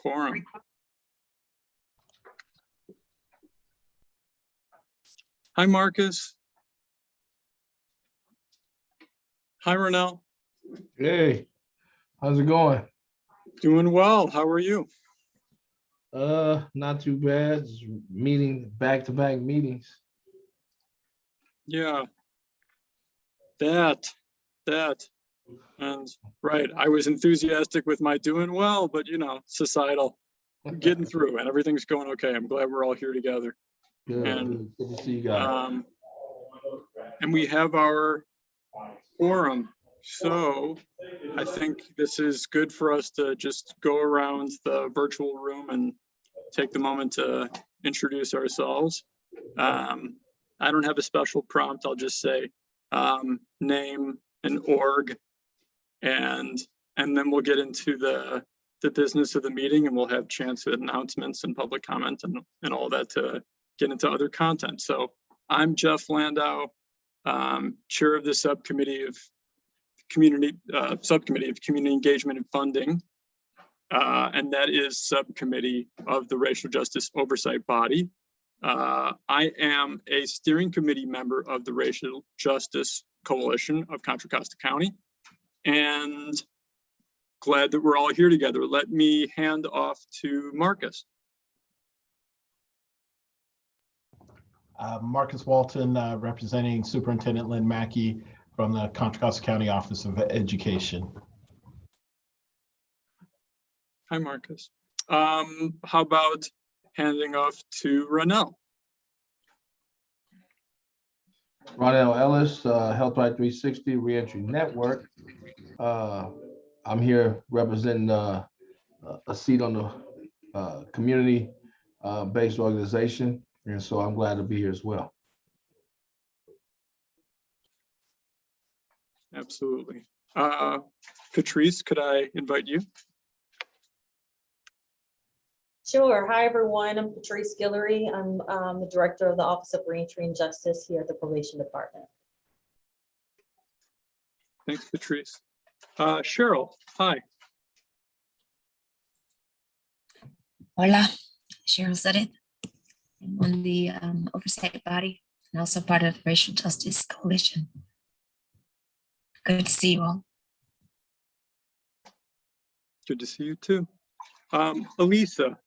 quorum. Hi, Marcus. Hi, Ronell. Hey, how's it going? Doing well. How are you? Not too bad. Just back-to-back meetings. Yeah, that, and right. I was enthusiastic with my doing well, but you know, societal, getting through, and everything's going okay. I'm glad we're all here together. Good to see you guys. And we have our quorum. So I think this is good for us to just go around the virtual room and take the moment to introduce ourselves. I don't have a special prompt. I'll just say name and org, and then we'll get into the business of the meeting, and we'll have chance at announcements and public comment and all that to get into other content. So I'm Jeff Landau, chair of the subcommittee of community engagement and funding, and that is subcommittee of the racial justice oversight body. I am a steering committee member of the Racial Justice Coalition of Contra Costa County, and glad that we're all here together. Let me hand off to Marcus. Marcus Walton, representing Superintendent Lynn Mackey from the Contra Costa County Office of Education. Hi, Marcus. How about handing off to Ronell? Ronell Ellis, Healthline 360 Reentry Network. I'm here representing a seat on the community-based organization, and so I'm glad to be here as well. Absolutely. Patrice, could I invite you? Sure. Hi, everyone. I'm Patrice Guillory. I'm the director of the Office of Reentry and Justice here at the Probation Department. Thanks, Patrice. Cheryl, hi. Hola, Cheryl said it. I'm on the oversight body and also part of the Racial Justice Coalition. Good to see you all. Good to see you too. Elisa,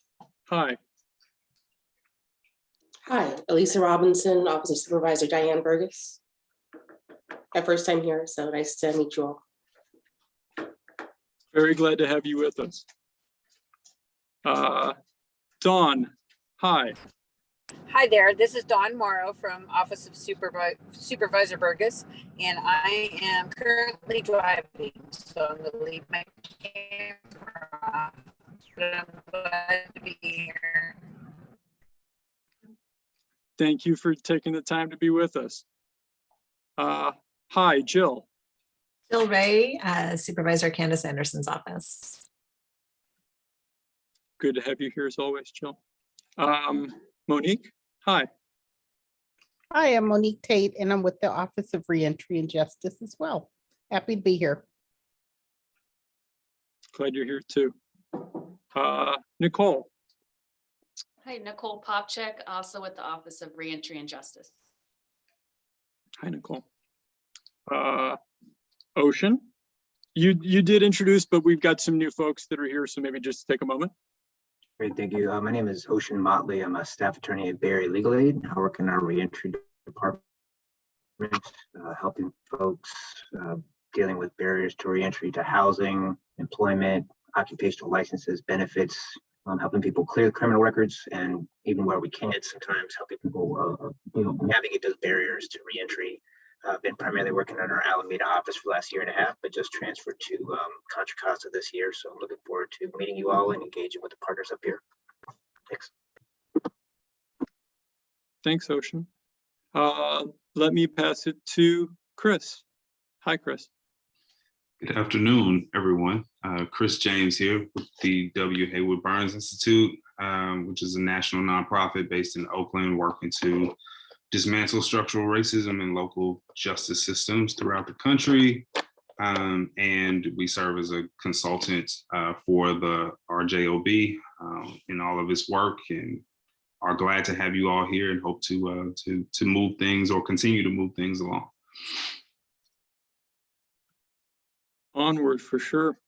hi. Hi, Elisa Robinson, Office of Supervisor Diane Burgess. My first time here, so nice to meet you all. Very glad to have you with us. Dawn, hi. Hi there, this is Dawn Morrow from Office of Supervisor Burgess, and I am currently driving, so I'm going to leave my camera off, but I'm glad to be here. Thank you for taking the time to be with us. Hi, Jill. Jill Ray, Supervisor Candace Anderson's office. Good to have you here as always, Jill. Monique, hi. Hi, I'm Monique Tate, and I'm with the Office of Reentry and Justice as well. Happy to be here. Glad you're here too. Nicole. Hi, Nicole Popchak, also with the Office of Reentry and Justice. Hi, Nicole. Ocean, you did introduce, but we've got some new folks that are here, so maybe just take a moment. Great, thank you. My name is Ocean Motley. I'm a staff attorney at Barry Legal Aid. I work in our reentry department, helping folks dealing with barriers to reentry to housing, employment, occupational licenses, benefits, helping people clear criminal records, and even where we can't, sometimes helping people navigate those barriers to reentry. I've been primarily working on our Alameda office for the last year and a half, but just transferred to Contra Costa this year. So I'm looking forward to meeting you all and engaging with the partners up here. Thanks. Thanks, Ocean. Let me pass it to Chris. Hi, Chris. Good afternoon, everyone. Chris James here with the W. Haywood Burns Institute, which is a national nonprofit based in Oakland, working to dismantle structural racism in local justice systems throughout the country. And we serve as a consultant for the RJOB in all of its work, and are glad to have you all here and hope to move things or continue to move things along. Onward for sure.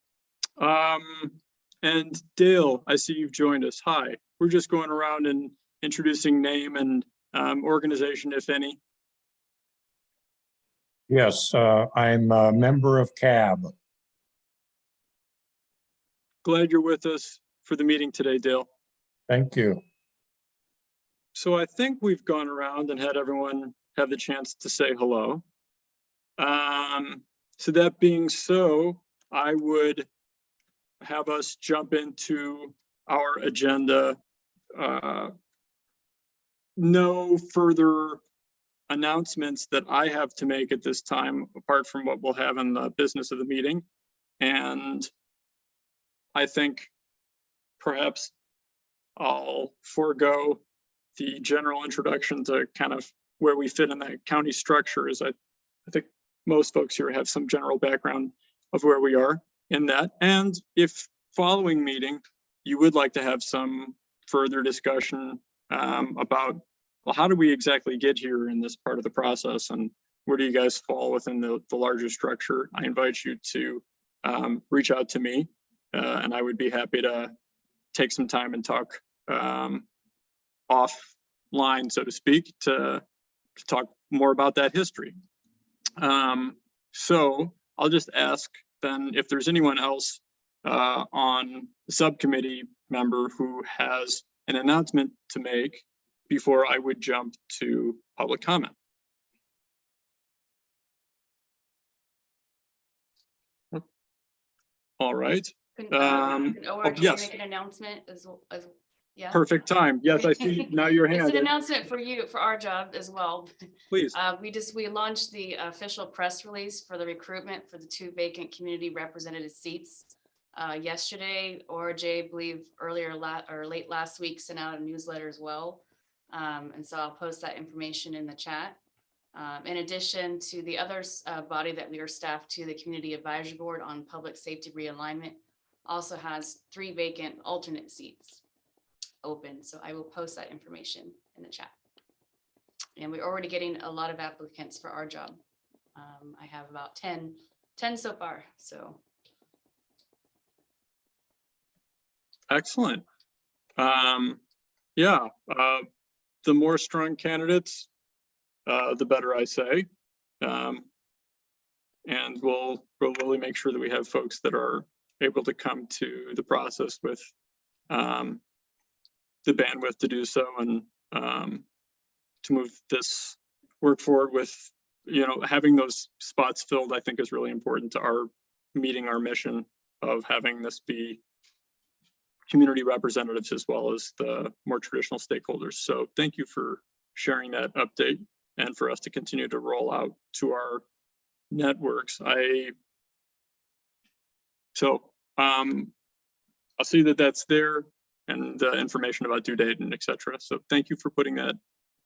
And Dale, I see you've joined us. Hi. We're just going around and introducing name and organization, if any. Yes, I'm a member of CAB. Glad you're with us for the meeting today, Dale. Thank you. So I think we've gone around and had everyone have the chance to say hello. So that being so, I would have us jump into our agenda. No further announcements that I have to make at this time, apart from what we'll have in the business of the meeting. And I think perhaps I'll forego the general introduction to kind of where we fit in the county structure. Is I think most folks here have some general background of where we are in that. And if following meeting, you would like to have some further discussion about, well, how do we exactly get here in this part of the process, and where do you guys fall within the larger structure? I invite you to reach out to me, and I would be happy to take some time and talk offline, so to speak, to talk more about that history. So I'll just ask then if there's anyone else on the subcommittee member who has an announcement to make before I would jump to public comment. All right. Can Oh, ORG yes. make an announcement as yeah? Perfect time. Yes, I see now your hand. It's an is. announcement for you, for our job as well. Please. We launched the official press release for the recruitment for the 2 vacant community representative seats. Yesterday, ORJ, I believe earlier or late last week, sent out a newsletter as well. And so I'll post that information in the chat. In addition to the other body that we are staffed to, the Community Advisory Board on Public Safety Realignment also has 3 vacant alternate seats open. So I will post that information in the chat. And we're already getting a lot of applicants for our job. I have about 10 so far, so. Excellent. Yeah, the more strong candidates, the better, I say. And we'll really make sure that we have folks that are able to come to the process with the bandwidth to do so, and to move this work forward with, having those spots filled, I think is really important to our meeting our mission of having this be community representatives as well as the more traditional stakeholders. So thank you for sharing that update and for us to continue to roll out to our networks. I'll see that that's there, and the information about due date and et cetera. So thank you for putting that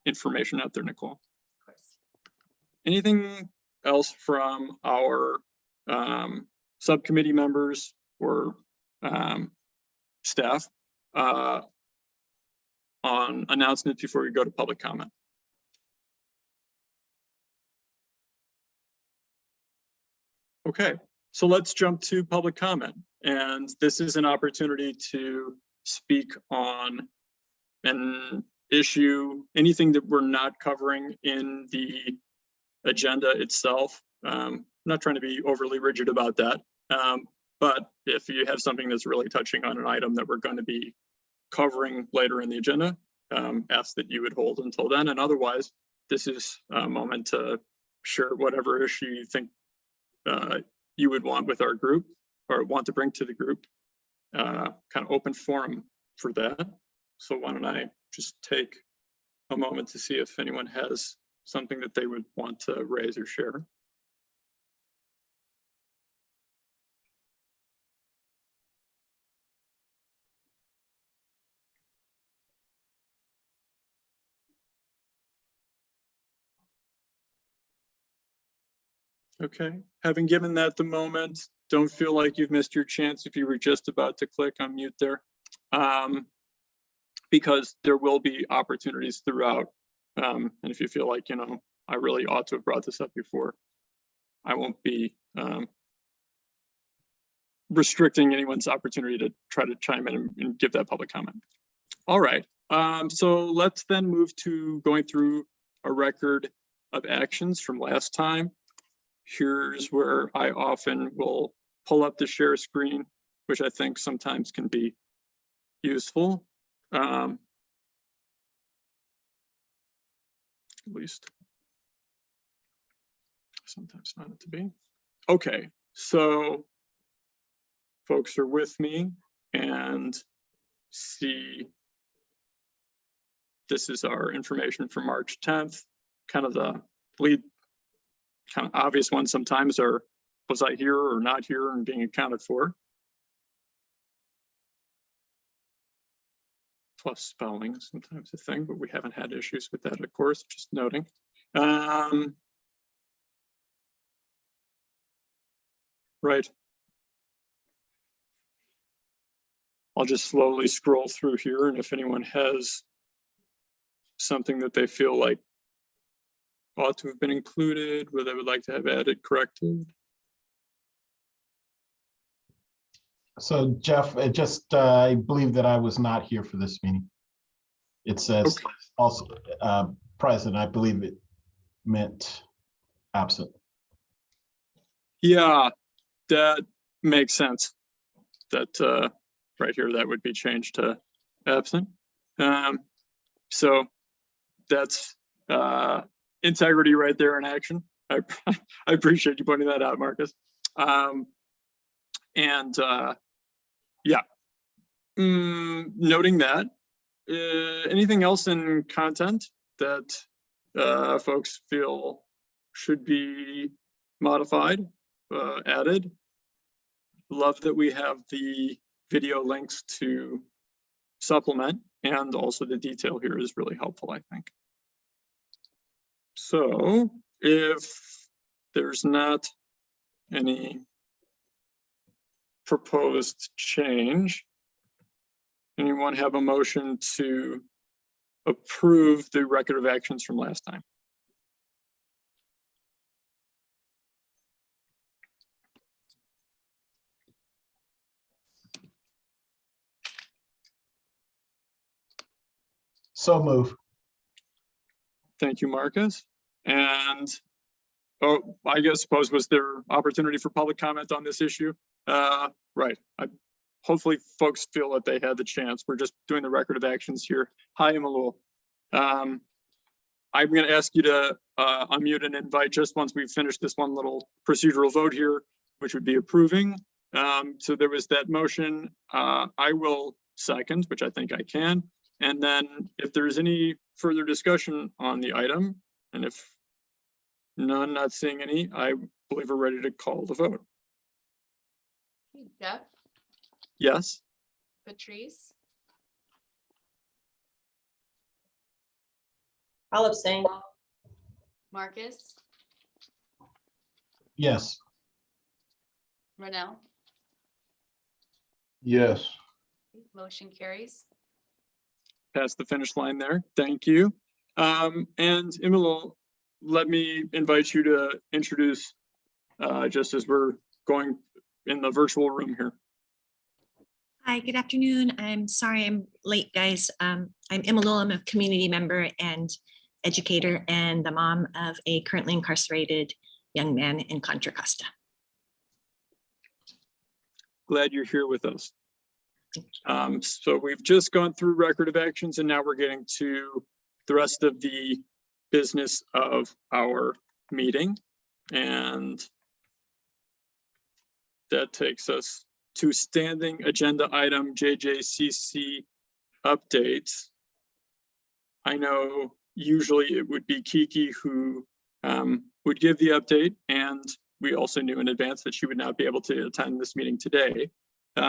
information out there, Nicole. Of course. Anything else from our subcommittee members or staff on announcements before we go to public comment? Okay, so let's jump to public comment. And this is an opportunity to speak on an issue, anything that we're not covering in the agenda itself. I'm not trying to be overly rigid about that. But if you have something that's really touching on an item that we're going to be covering later in the agenda, ask that you would hold until then. And otherwise, this is a moment to share whatever issue you think you would want with our group or want to bring to the group. Kind of open forum for that. So why don't I just take a moment to see if anyone has something that they would want to raise or share. Okay, having given that the moment, don't feel like you've missed your chance if you were just about to click on mute there. Because there will be opportunities throughout. And if you feel like, you know, I really ought to have brought this up before, I won't be restricting anyone's opportunity to try to chime in and give that public comment. All right, so let's then move to going through a record of actions from last time. Here's where I often will pull up the share screen, which I think sometimes can be useful. At least sometimes not it to be. Okay, so folks are with me and see this is our information for March 10th. Kind of the lead, kind of obvious ones sometimes are, was I here or not here and being accounted for? Plus spelling is sometimes a thing, but we haven't had issues with that, of course, just noting. Right. I'll just slowly scroll through here, and if anyone has something that they feel like ought to have been included, where they would like to have added, corrected. So Jeff, I believe that I was not here for this meeting. It says Okay. also present. I believe it meant absent. Yeah, that makes sense. That right here, that would be changed to absent. So that's integrity right there in action. I appreciate you pointing that out, Marcus. Yeah, noting that. Anything else in content that folks feel should be modified, added? Love that we have the video links to supplement, and also the detail here is really helpful, I think. So if there's not any proposed change, anyone have a motion to approve the record of actions from last time? So move. Thank you, Marcus. And oh, I suppose was there opportunity for public comment on this issue? Right. Hopefully folks feel that they had the chance. We're just doing the record of actions here. Hi, Emilul. I'm going to ask you to unmute and invite just once we've finished this one little procedural vote here, which would be approving. So there was that motion. I will second, which I think I can. And then if there's any further discussion on the item, and if none, not seeing any, I believe we're ready to call the vote. Jeff, Yes. Patrice, I'll abstain. Marcus, Yes. Renell, Yes. motion carries. Past the finish line there. Thank you. And Emilul, let me invite you to introduce just as we're going in the virtual room here. Hi, good afternoon. I'm sorry I'm late, guys. I'm Emilul. I'm a community member and educator and the mom of a currently incarcerated young man in Contra Costa. Glad you're here with us. So we've just gone through record of actions and now we're getting to the rest of the business of our meeting. And that takes us to standing agenda item JJCC updates. I know usually it would be Kiki who would give the update, and we also knew in advance that she would not be able to attend this meeting today.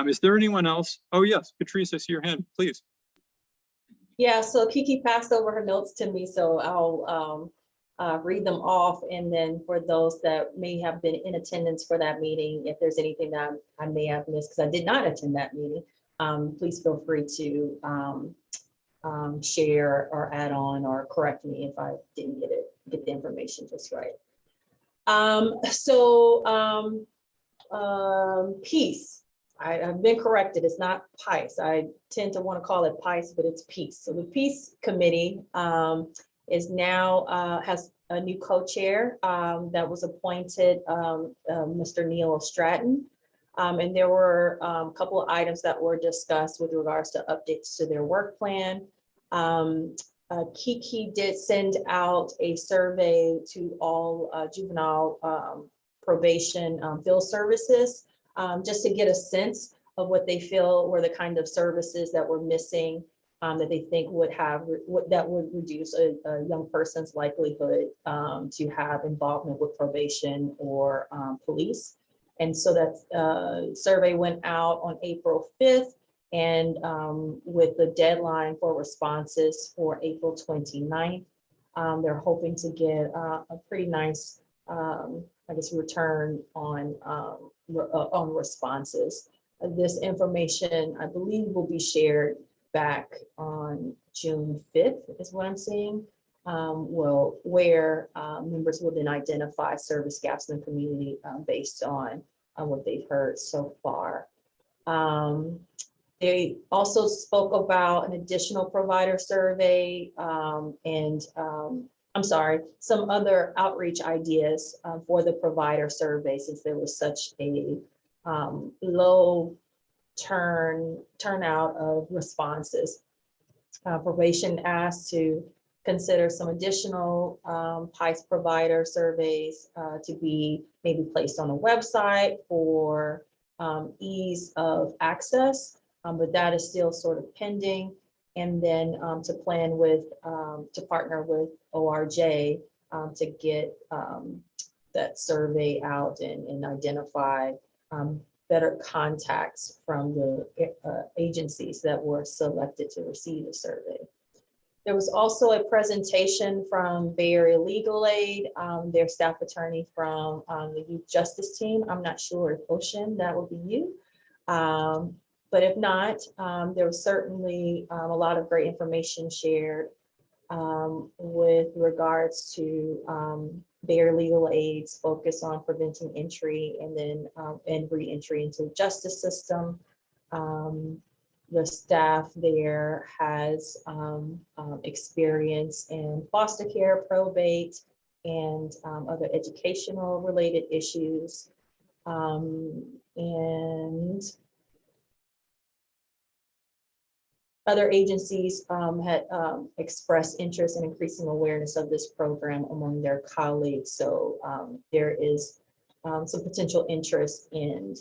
Is there anyone else? Oh yes, Patrice, I see your hand, please. Yeah, so Kiki passed over her notes to me, so read them off. And then for those that may have been in attendance for that meeting, if there's anything that I may have missed, because I did not attend that meeting, please feel free to share or add on or correct me if I didn't get the information just right. Peace. I've been corrected. It's not PICE. I tend to want to call it PICE, but it's Peace. So the Peace Committee is now has a new co-chair that was appointed, Mr. Neil Stratton. And there were a couple of items that were discussed with regards to updates to their work plan. Kiki did send out a survey to all juvenile probation field services, just to get a sense of what they feel were the kind of services that were missing, that they think that would reduce a young person's likelihood to have involvement with probation or police. And so that survey went out on April 5th, and with the deadline for responses for April 29th. They're hoping to get a pretty nice, I guess, return on responses. This information, I believe, will be shared back on June 5th, is what I'm seeing. Where members will then identify service gaps in the community based on what they've heard so far. They also spoke about an additional provider survey and I'm sorry, some other outreach ideas for the provider survey, since there was such a low turnout of responses. Probation asked to consider some additional PICE provider surveys to be maybe placed on a website for ease of access, but that is still sort of pending. And then to plan with, to partner with ORJ to get that survey out and identify better contacts from the agencies that were selected to receive the survey. There was also a presentation from Bay Area Legal Aid, their staff attorney from the Youth Justice Team. I'm not sure if Ocean, that would be you. But if not, there was certainly a lot of great information shared with regards to Bay Area Legal Aid's focus on preventing entry and then and re-entry into the justice system. The staff there has experience in foster care, probate, and other educational related issues. And other agencies had expressed interest in increasing awareness of this program among their colleagues. So there is some potential interest in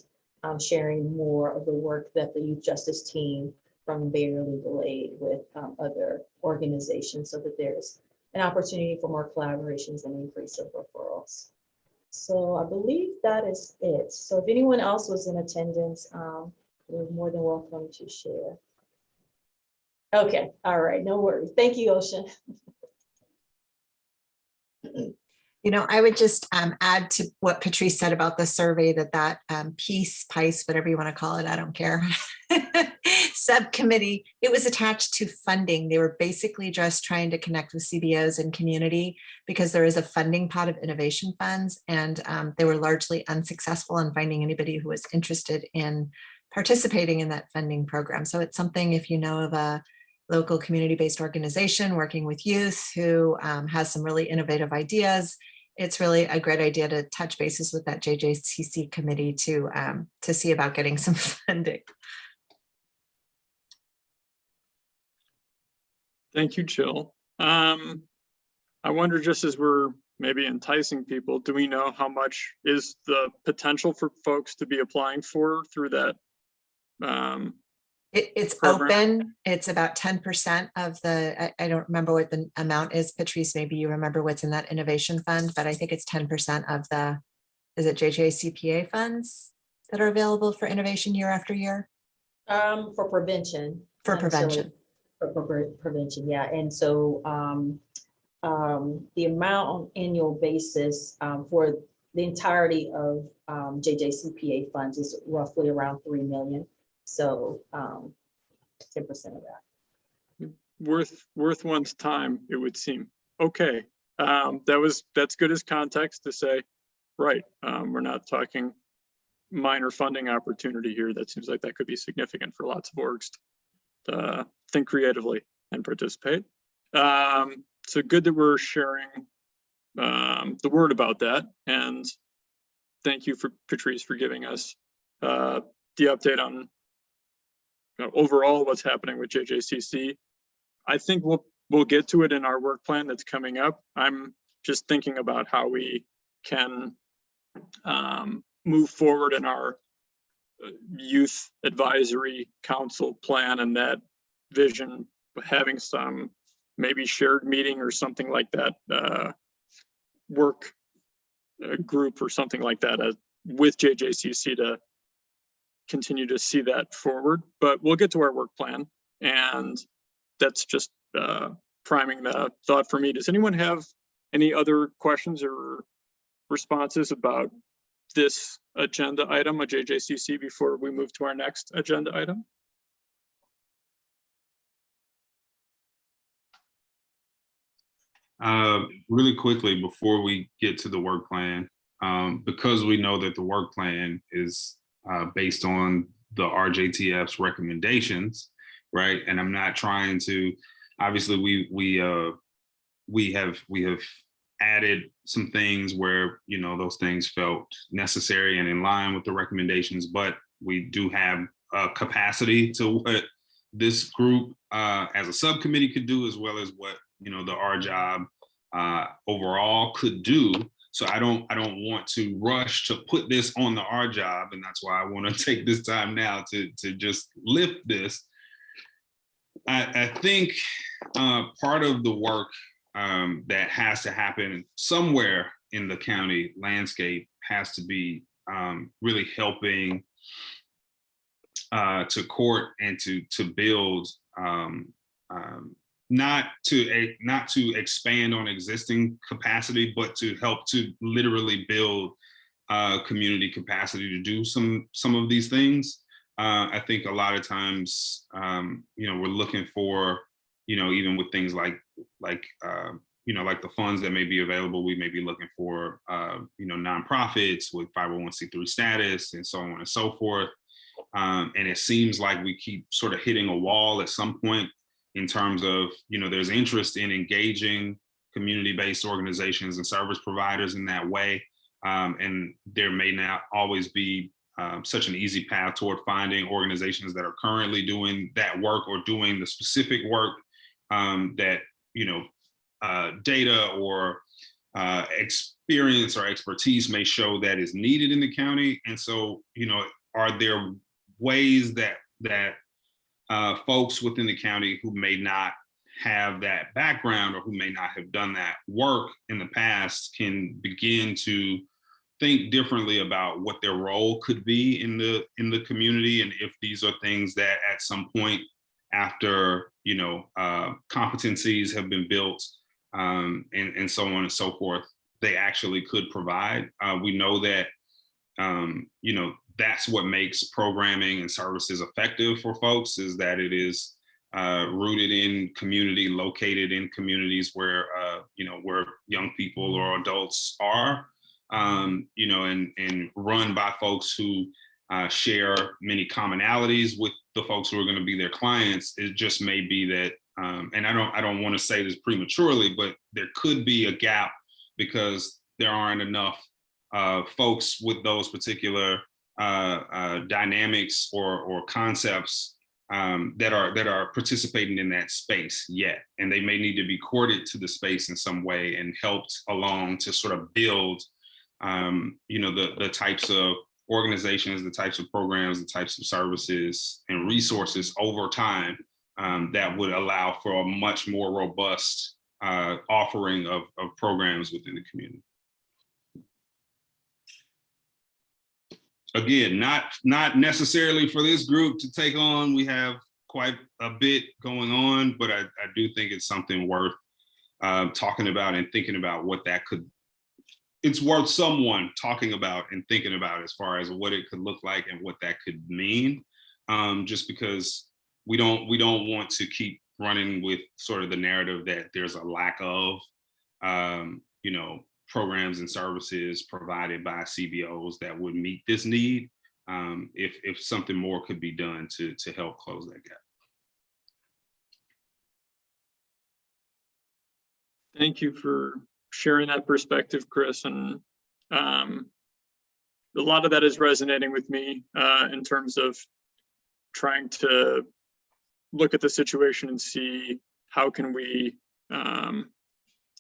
sharing more of the work that the Youth Justice Team from Bay Area Legal Aid with other organizations, so that there's an opportunity for more collaborations and increase of referrals. So I believe that is it. So if anyone else was in attendance, you're more than welcome to share. Okay, all right, no worries. Thank you, Ocean. You know, I would just add to what Patrice said about the survey that PICE, whatever you want to call it, I don't care, subcommittee, it was attached to funding. They were basically just trying to connect with CBOs and community because there is a funding pot of innovation funds, and they were largely unsuccessful in finding anybody who was interested in participating in that funding program. So it's something, if you know of a local community-based organization working with youth who has some really innovative ideas, it's really a great idea to touch bases with that JJCC committee to see about getting some funding. Thank you, Jill. I wonder, just as we're maybe enticing people, do we know how much is the potential for folks to be applying for through that? It's program? open. It's about 10% of the, I don't remember what the amount is. Patrice, maybe you remember what's in that innovation fund, but I think it's 10% of the, is it JJCPA funds that are available for innovation year after year? For prevention. For not necessarily prevention. For prevention, yeah. And so the amount on annual basis for the entirety of JJCPA funds is roughly around 3 million. So 10% of that. Worth one's time, it would seem. Okay, that's good as context to say, right, we're not talking minor funding opportunity here. That seems like that could be significant for lots of orgs to think creatively and participate. So good that we're sharing the word about that. And thank you for Patrice for giving us the update on overall what's happening with JJCC. I think we'll get to it in our work plan that's coming up. I'm just thinking about how we can move forward in our youth advisory council plan and that vision, having some maybe shared meeting or something like that, work group or something like that with JJCC to continue to see that forward. But we'll get to our work plan, and that's just priming the thought for me. Does anyone have any other questions or responses about this agenda item, a JJCC, before we move to our next agenda item? Really quickly, before we get to the work plan, because we know that the work plan is based on the RJTF's recommendations, right? And I'm not trying to, obviously we have added some things where, you know, those things felt necessary and in line with the recommendations, but we do have a capacity to what this group as a subcommittee could do, as well as what, you know, the R job overall could do. So I don't want to rush to put this on the R job, and that's why I want to take this time now to just lift this. I think part of the work that has to happen somewhere in the county landscape has to be really helping to court and to build, not to expand on existing capacity, but to help to literally build community capacity to do some of these things. I think a lot of times, you know, we're looking for, you know, even with things like you know, like the funds that may be available, we may be looking for, you know, nonprofits with 501c3 status and so on and so forth. And it seems like we keep sort of hitting a wall at some point in terms of, you know, there's interest in engaging community-based organizations and service providers in that way. And there may not always be such an easy path toward finding organizations that are currently doing that work or doing the specific work that, you know, data or experience or expertise may show that is needed in the county. And so, you know, are there ways that folks within the county who may not have that background or who may not have done that work in the past can begin to think differently about what their role could be in the community, and if these are things that at some point after, you know, competencies have been built and so on and so forth, they actually could provide. We know that, you know, that's what makes programming and services effective for folks, is that it is rooted in community, located in communities where, you know, where young people or adults are, you know, and run by folks who share many commonalities with the folks who are going to be their clients. It just may be that, and I don't want to say this prematurely, but there could be a gap because there aren't enough folks with those particular dynamics or concepts that are participating in that space yet, and they may need to be courted to the space in some way and helped along to sort of build, you know, the types of organizations, the types of programs, the types of services and resources over time that would allow for a much more robust offering of programs within the community. Again, not necessarily for this group to take on. We have quite a bit going on, but I do think it's something worth talking about and thinking about what that could, it's worth someone talking about and thinking about as far as what it could look like and what that could mean. Just because we don't want to keep running with sort of the narrative that there's a lack of, you know, programs and services provided by CBOs that would meet this need. If something more could be done to help close that gap. Thank you for sharing that perspective, Chris. And a lot of that is resonating with me in terms of trying to look at the situation and see how can we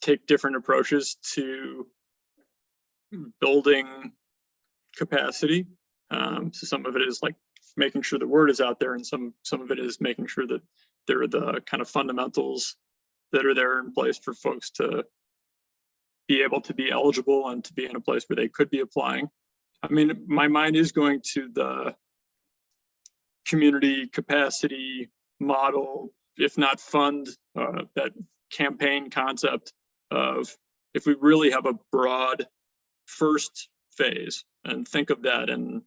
take different approaches to building capacity. So some of it is like making sure the word is out there, and some of it is making sure that there are the kind of fundamentals that are there in place for folks to be able to be eligible and to be in a place where they could be applying. I mean, my mind is going to the community capacity model, if not fund, that campaign concept of if we really have a broad first phase and think of that in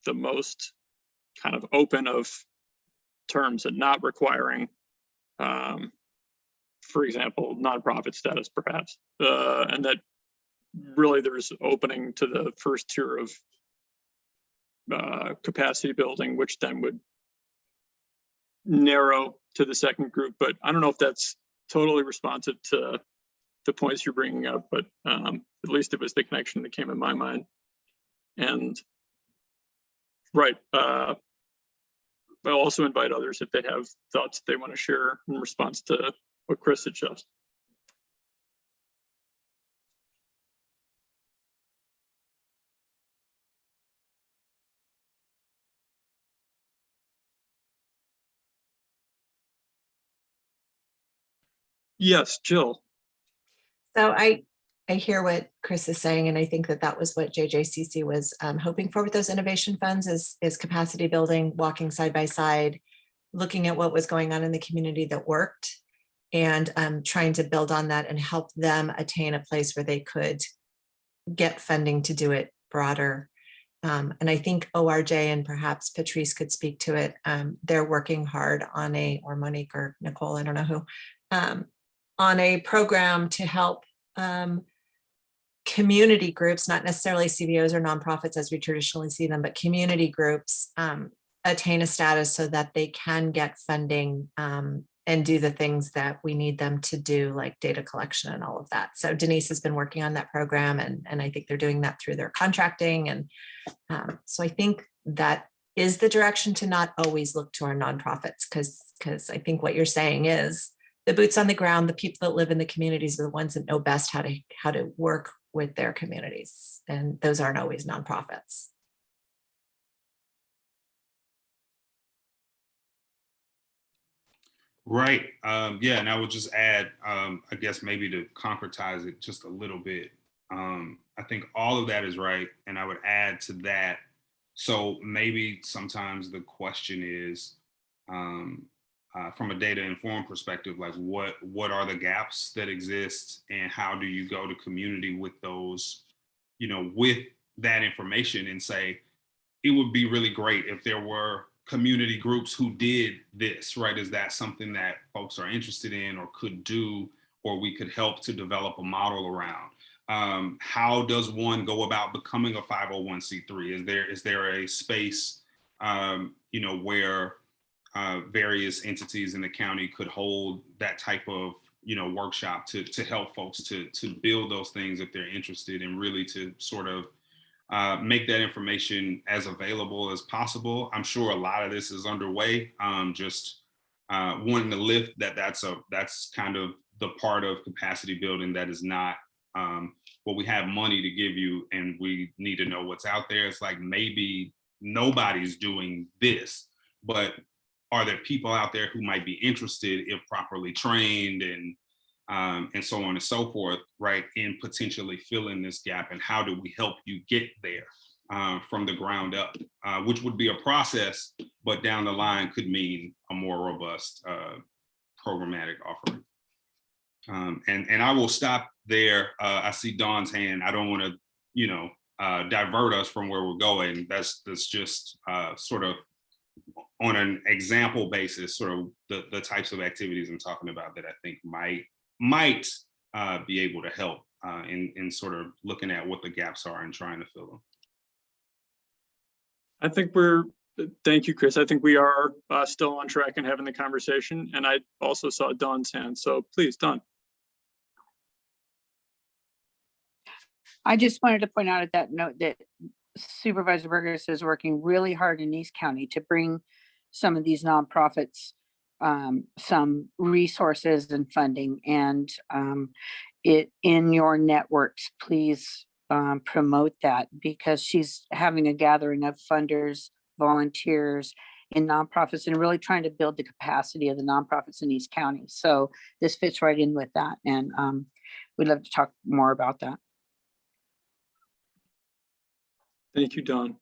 the most kind of open of terms and not requiring, for example, nonprofit status perhaps, and that really there's opening to the first tier of capacity building, which then would narrow to the second group. But I don't know if that's totally responsive to the points you're bringing up, but at least it was the connection that came in my mind. And right, I'll also invite others if they have thoughts they want to share in response to what Chris had just. Yes, Jill. So I hear what Chris is saying, and I think that that was what JJCC was hoping for with those innovation funds is capacity building, walking side by side, looking at what was going on in the community that worked, and trying to build on that and help them attain a place where they could get funding to do it broader. And I think ORJ, and perhaps Patrice could speak to it, they're working hard on or Monique or Nicole, I don't know who, on a program to help community groups, not necessarily CBOs or nonprofits as we traditionally see them, but community groups attain a status so that they can get funding and do the things that we need them to do, like data collection and all of that. So Denise has been working on that program, and I think they're doing that through their contracting. And so I think that is the direction, to not always look to our nonprofits, because I think what you're saying is the boots on the ground, the people that live in the communities are the ones that know best how to work with their communities. And those aren't always nonprofits. Right. Yeah, and I would just add, I guess maybe to concretize it just a little bit. I think all of that is right. And I would add to that. So maybe sometimes the question is, from a data informed perspective, like what are the gaps that exist, and how do you go to community with those, you know, with that information, and say, it would be really great if there were community groups who did this, right? Is that something that folks are interested in or could do, or we could help to develop a model around? How does one go about becoming a 501c3? Is there a space, you know, where various entities in the county could hold that type of, you know, workshop to help folks to build those things if they're interested, and really to sort of make that information as available as possible. I'm sure a lot of this is underway. Just wanting to lift that's kind of the part of capacity building that is not, well, we have money to give you and we need to know what's out there. It's like, maybe nobody's doing this, but are there people out there who might be interested, if properly trained, and so on and so forth, right, in potentially filling this gap? And how do we help you get there from the ground up, which would be a process, but down the line could mean a more robust programmatic offering. And I will stop there. I see Dawn's hand. I don't want to, divert us from where we're going. That's just sort of on an example basis, sort of the types of activities I'm talking about that I think might be able to help in sort of looking at what the gaps are and trying to fill them. I think thank you, Chris. I think we are still on track and having the conversation. And I also saw Dawn's hand. So please, Dawn. I just wanted to point out at that note that Supervisor Burgess is working really hard in East County to bring some of these nonprofits some resources and funding, and it in your networks, please promote that, because she's having a gathering of funders, volunteers in nonprofits, and really trying to build the capacity of the nonprofits in East County. So this fits right in with that, and we'd love to talk more about that. Thank you, Dawn.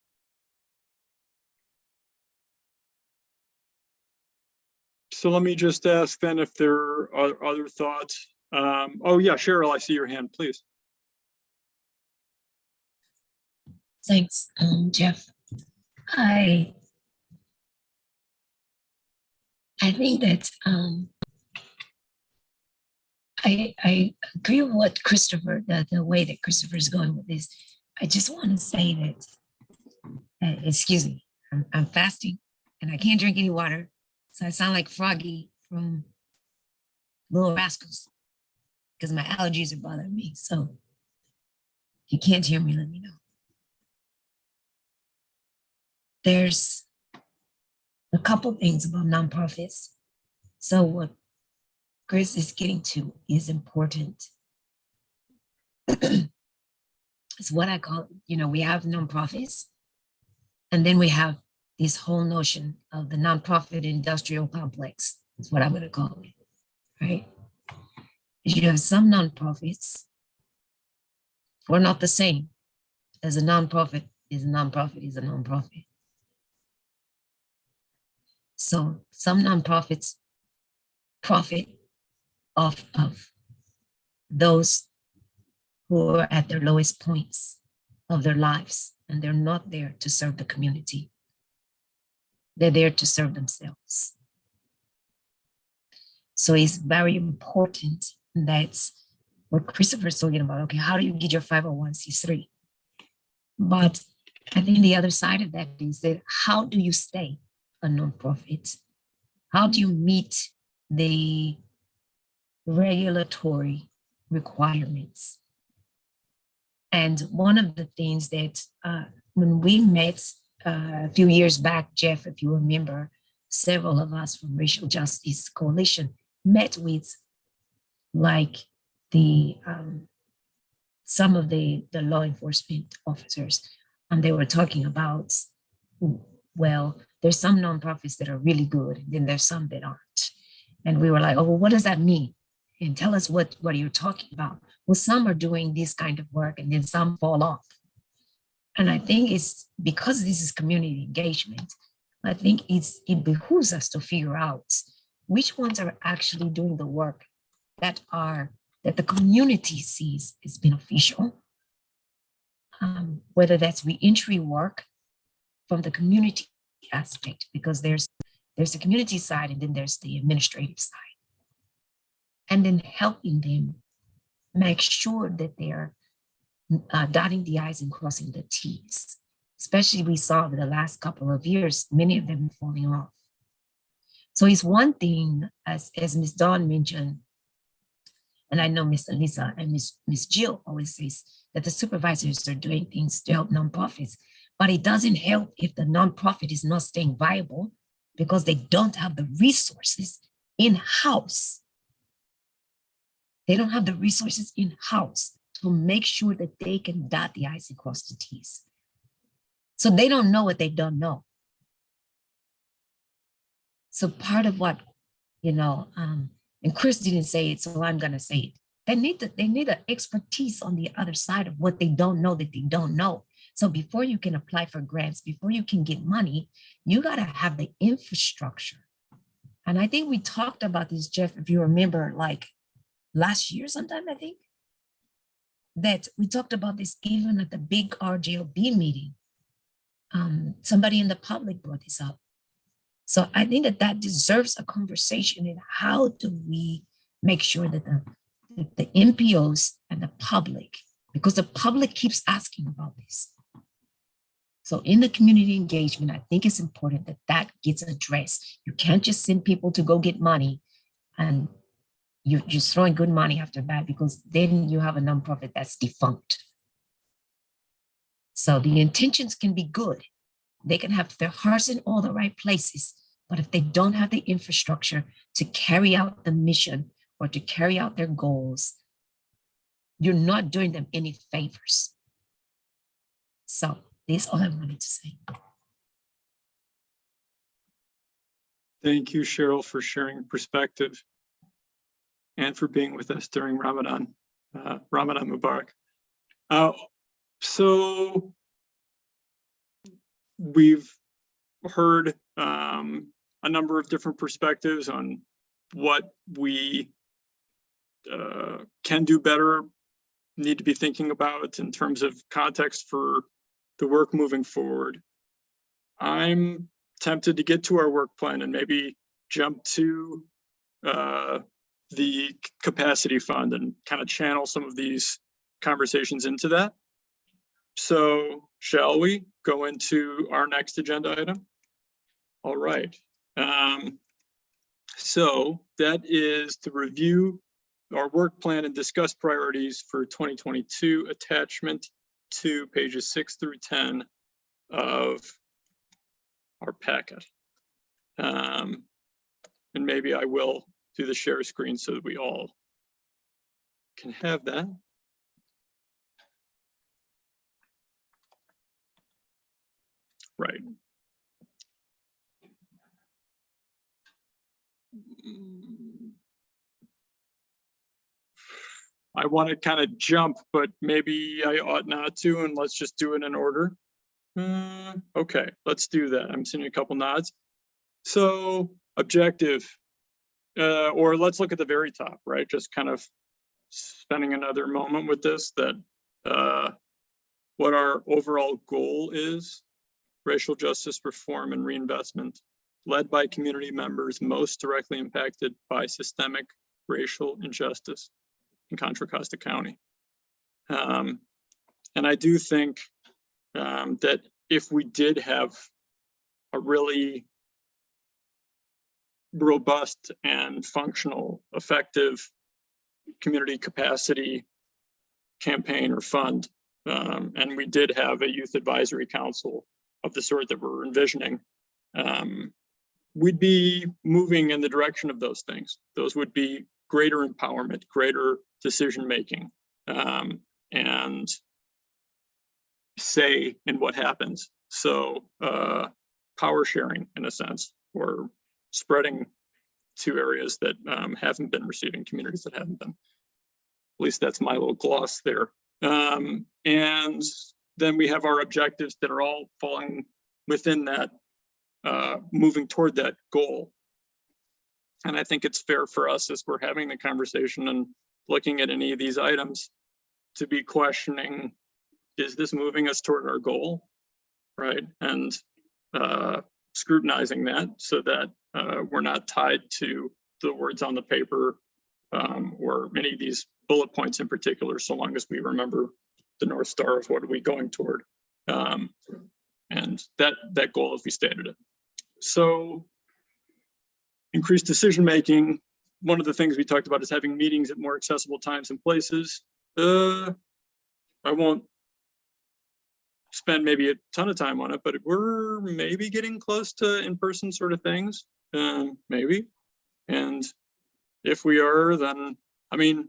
So let me just ask then if there are other thoughts. Oh yeah, Cheryl, I see your hand, please. Thanks, Jeff. I think that I agree with what Christopher, the way that Christopher is going with this. I just want to say that, excuse me, I'm fasting and I can't drink any water. So I sound like Froggy from Little Rascals because my allergies are bothering me. So if you can't hear me, let me know. There's a couple things about nonprofits. So what Chris is getting to is important. It's what I call, we have nonprofits, and then we have this whole notion of the nonprofit industrial complex. That's what I'm going to call it, right? You have some nonprofits who are not the same as a nonprofit is a nonprofit is a nonprofit. So some nonprofits profit off of those who are at their lowest points of their lives, and they're not there to serve the community. They're there to serve themselves. So it's very important. That's what Christopher's talking about. Okay, how do you get your 501c3? But I think the other side of that is that how do you stay a nonprofit? How do you meet the regulatory requirements? And one of the things that when we met a few years back, Jeff, if you remember, several of us from Racial Justice Coalition met with like some of the law enforcement officers, and they were talking about, well, there's some nonprofits that are really good, and then there's some that aren't. And we were like, oh, well, what does that mean? And tell us what you're talking about. Well, some are doing this kind of work and then some fall off. And I think it's because this is community engagement, I think it behooves us to figure out which ones are actually doing the work that the community sees as beneficial, whether that's reentry work from the community aspect, because there's the community side and then there's the administrative side. And then helping them make sure that they're dotting the I's and crossing the T's. Especially we saw over the last couple of years, many of them falling off. So it's one thing, as Ms. Dawn mentioned, and I know Ms. Elisa and Ms. Jill always says that the supervisors are doing things to help nonprofits, but it doesn't help if the nonprofit is not staying viable because they don't have the resources in-house. They don't have the resources in-house to make sure that they can dot the I's and cross the T's. So they don't know what they don't know. So part of what, and Chris didn't say it, so I'm gonna say it. They need an expertise on the other side of what they don't know that they don't know. So before you can apply for grants, before you can get money, you gotta have the infrastructure. And I think we talked about this, Jeff, if you remember, like last year sometime, I think, that we talked about this even at the big RJOB meeting. Somebody in the public brought this up. So I think that that deserves a conversation in how do we make sure that the MPOs and the public, because the public keeps asking about this. So in the community engagement, I think it's important that that gets addressed. You can't just send people to go get money and you're just throwing good money after bad, because then you have a nonprofit that's defunct. So the intentions can be good. They can have their hearts in all the right places, but if they don't have the infrastructure to carry out the mission or to carry out their goals, you're not doing them any favors. So that's all I wanted to say. Thank you, Cheryl, for sharing perspective and for being with us during Ramadan. Ramadan Mubarak. So we've heard a number of different perspectives on what we can do better, need to be thinking about in terms of context for the work moving forward. I'm tempted to get to our work plan and maybe jump to the capacity fund and kind of channel some of these conversations into that. So shall we go into our next agenda item? All right. So that is to review our work plan and discuss priorities for 2022, attachment to pages 6 through 10 of our packet. And maybe I will do the share screen so that we all can have that. Right. I want to kind of jump, but maybe I ought not to, and let's just do it in order. Okay, let's do that. I'm seeing a couple nods. So objective, or let's look at the very top, right? Just kind of spending another moment with this, that what our overall goal is: racial justice reform and reinvestment, led by community members most directly impacted by systemic racial injustice in Contra Costa County. And I do think that if we did have a really robust and functional, effective community capacity campaign or fund, and we did have a youth advisory council of the sort that we're envisioning, we'd be moving in the direction of those things. Those would be greater empowerment, greater decision-making, and say in what happens. So power sharing, in a sense, or spreading to areas that haven't been receiving, communities that haven't been. At least that's my little gloss there. And then we have our objectives that are all falling within that, moving toward that goal. And I think it's fair for us, as we're having the conversation and looking at any of these items, to be questioning, is this moving us toward our goal, right? And scrutinizing that so that we're not tied to the words on the paper or any of these bullet points in particular, so long as we remember the North Star of what are we going toward, and that goal if we stated it. So increased decision-making. One of the things we talked about is having meetings at more accessible times and places. I won't spend maybe a ton of time on it, but we're maybe getting close to in-person sort of things, maybe. And if we are, then, I mean,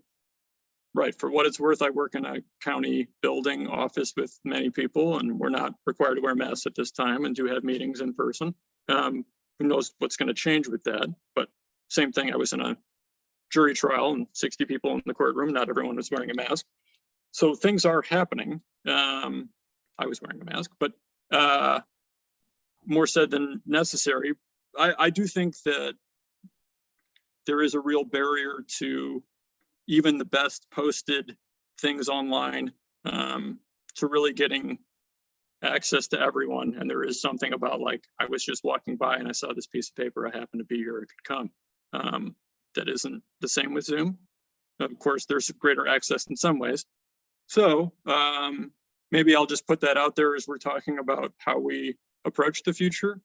right, for what it's worth, I work in a county building office with many people, and we're not required to wear masks at this time and do have meetings in person. Who knows what's going to change with that? But same thing, I was in a jury trial and 60 people in the courtroom, not everyone was wearing a mask. So things are happening. I was wearing a mask, but more said than necessary. I do think that there is a real barrier to even the best posted things online to really getting access to everyone. And there is something about, like, I was just walking by and I saw this piece of paper, I happened to be here, I could come. That isn't the same with Zoom. Of course, there's greater access in some ways. So maybe I'll just put that out there as we're talking about how we approach the future.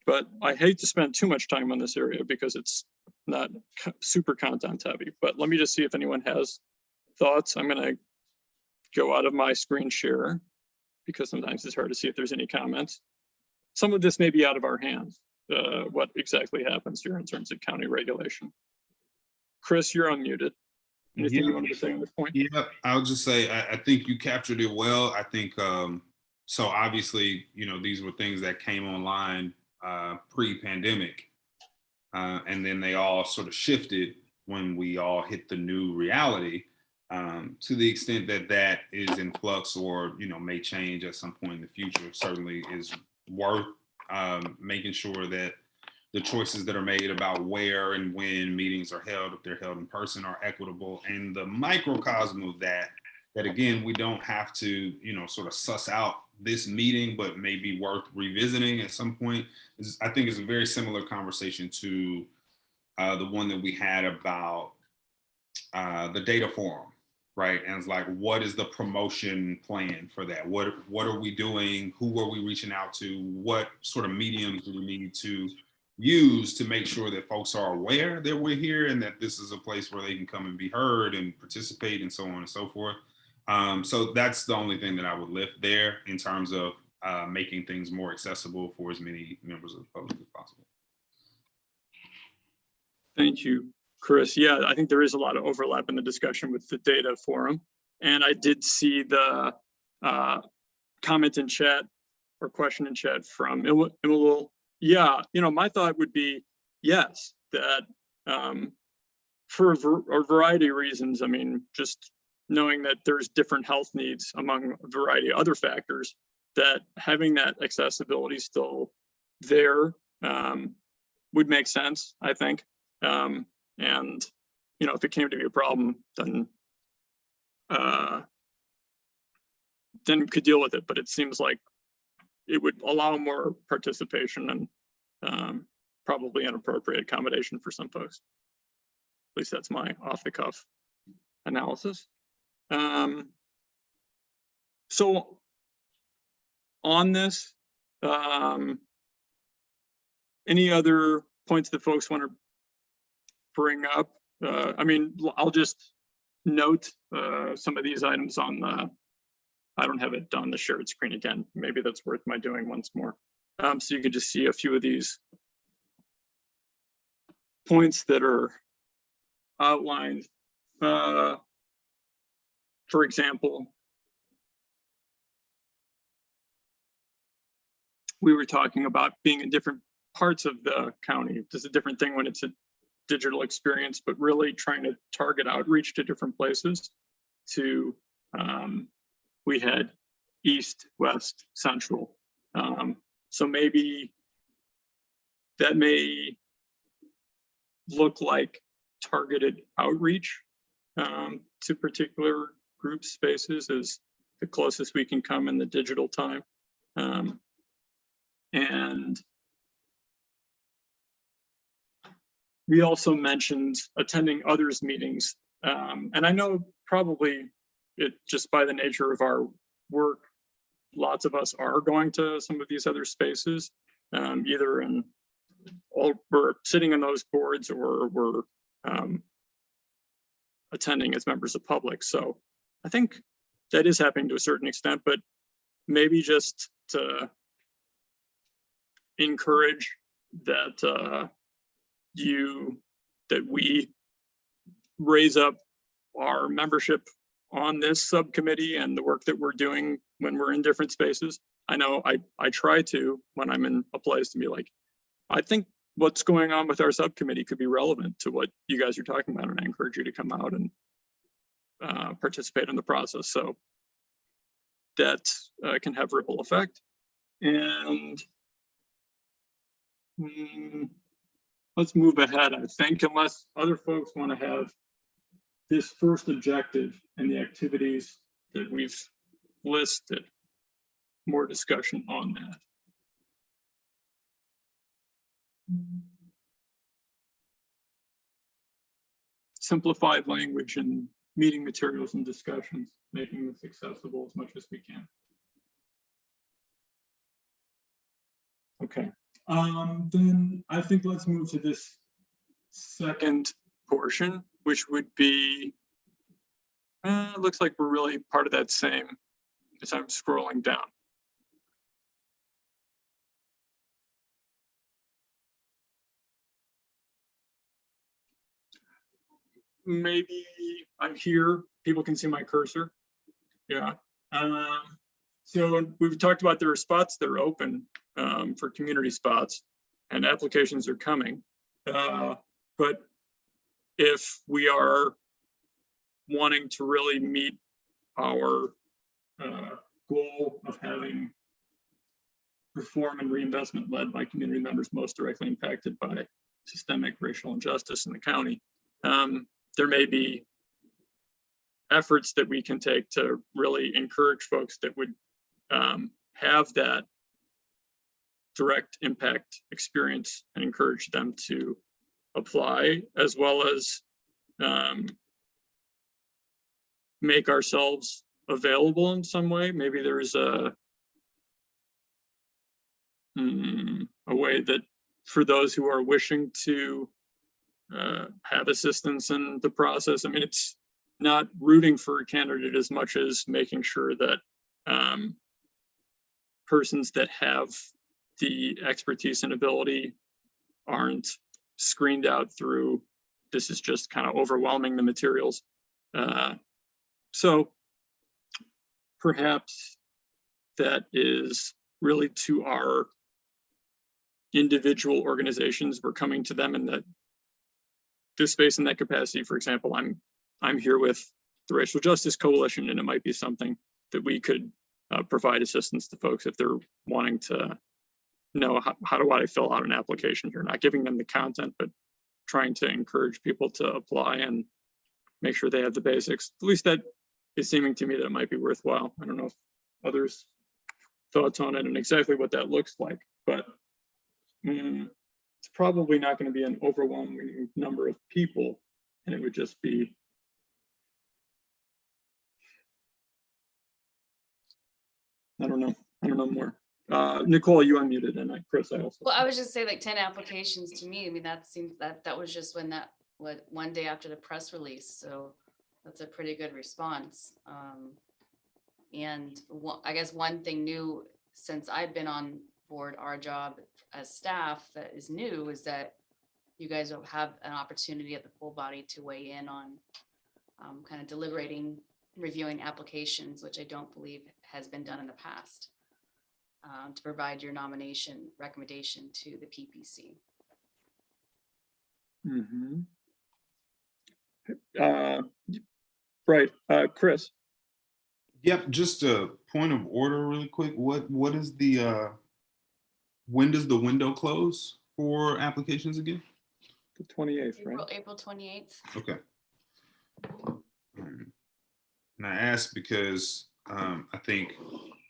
But I hate to spend too much time on this area because it's not super content heavy. But let me just see if anyone has thoughts. I'm going to go out of my screen share because sometimes it's hard to see if there's any comments. Some of this may be out of our hands, what exactly happens here in terms of county regulation. Chris, you're unmuted. Anything you wanted to say on this point? Yeah, I'll just say, I think you captured it well. I think, so obviously, you know, these were things that came online pre-pandemic. And then they all sort of shifted when we all hit the new reality. To the extent that that is in flux or, you know, may change at some point in the future, certainly is worth making sure that the choices that are made about where and when meetings are held, if they're held in person, are equitable. And the microcosm of that again, we don't have to, you know, sort of suss out this meeting, but maybe worth revisiting at some point. I think is a very similar conversation to the one that we had about the data forum, right? And it's like, what is the promotion plan for that? What are we doing? Who are we reaching out to? What sort of mediums do we need to use to make sure that folks are aware that we're here and that this is a place where they can come and be heard and participate and so on and so forth. So that's the only thing that I would lift there in terms of making things more accessible for as many members of the public as possible. Thank you, Chris. Yeah, I think there is a lot of overlap in the discussion with the data forum. And I did see the comment in chat or question in chat from Imul. Yeah, you know, my thought would be, yes, that for a variety of reasons, I mean, just knowing that there's different health needs among a variety of other factors, that having that accessibility still there would make sense, I think. And, you know, if it came to be a problem, then we could deal with it. But it seems like it would allow more participation and probably an appropriate accommodation for some folks. At least that's my off the cuff analysis. So on this, any other points that folks want to bring up? I mean, I'll just note some of these items on the, I don't have it on the shared screen again. Maybe that's worth my doing once more. So you could just see a few of these points that are outlined. For example, we were talking about being in different parts of the county. It's a different thing when it's a digital experience, but really trying to target outreach to different places. To we had east, west, central. So maybe that may look like targeted outreach to particular group spaces is the closest we can come in the digital time. And we also mentioned attending others' meetings. And I know probably it just by the nature of our work, lots of us are going to some of these other spaces, either in all we're sitting in those boards or we're attending as members of public. So I think that is happening to a certain extent, but maybe just to encourage that that we raise up our membership on this subcommittee and the work that we're doing when we're in different spaces. I know I try to, when I'm in a place, to be like, I think what's going on with our subcommittee could be relevant to what you guys are talking about, and I encourage you to come out and participate in the process. So that can have ripple effect. And let's move ahead, I think, unless other folks want to have this first objective and the activities that we've listed, more discussion on that. Simplified language and meeting materials and discussions, making this accessible as much as we can. Okay, then I think let's move to this second portion, which would be, it looks like we're really part of that same as I'm scrolling down. Maybe I'm here, people can see my cursor. Yeah. So we've talked about there are spots that are open for community spots and applications are coming. But if we are wanting to really meet our goal of having reform and reinvestment led by community members most directly impacted by systemic racial injustice in the county, there may be efforts that we can take to really encourage folks that would have that direct impact experience and encourage them to apply, as well as make ourselves available in some way. Maybe there's a way that for those who are wishing to have assistance in the process. I mean, it's not rooting for a candidate as much as making sure that persons that have the expertise and ability aren't screened out through, this is just kind of overwhelming the materials. So perhaps that is really to our individual organizations. We're coming to them in this space in that capacity. For example, I'm here with the Racial Justice Coalition, and it might be something that we could provide assistance to folks if they're wanting to know how do I fill out an application here, not giving them the content, but trying to encourage people to apply and make sure they have the basics. At least that is seeming to me that it might be worthwhile. I don't know if others' thoughts on it and exactly what that looks like, but it's probably not going to be an overwhelming number of people, and it would just be I don't know more. Nicole, you unmuted, and Chris, I also. Well, I was just saying like 10 applications to me. I mean, that seems that was just when one day after the press release. So that's a pretty good response. And I guess one thing new since I've been on board, our job as staff that is new is that you guys don't have an opportunity at the full body to weigh in on kind of deliberating, reviewing applications, which I don't believe has been done in the past, to provide your nomination recommendation to the PPC. Right, Chris. Yep, just a point of order really quick. What is the when does the window close for applications again? The 28th, right? April 28th. Okay. And I asked because I think,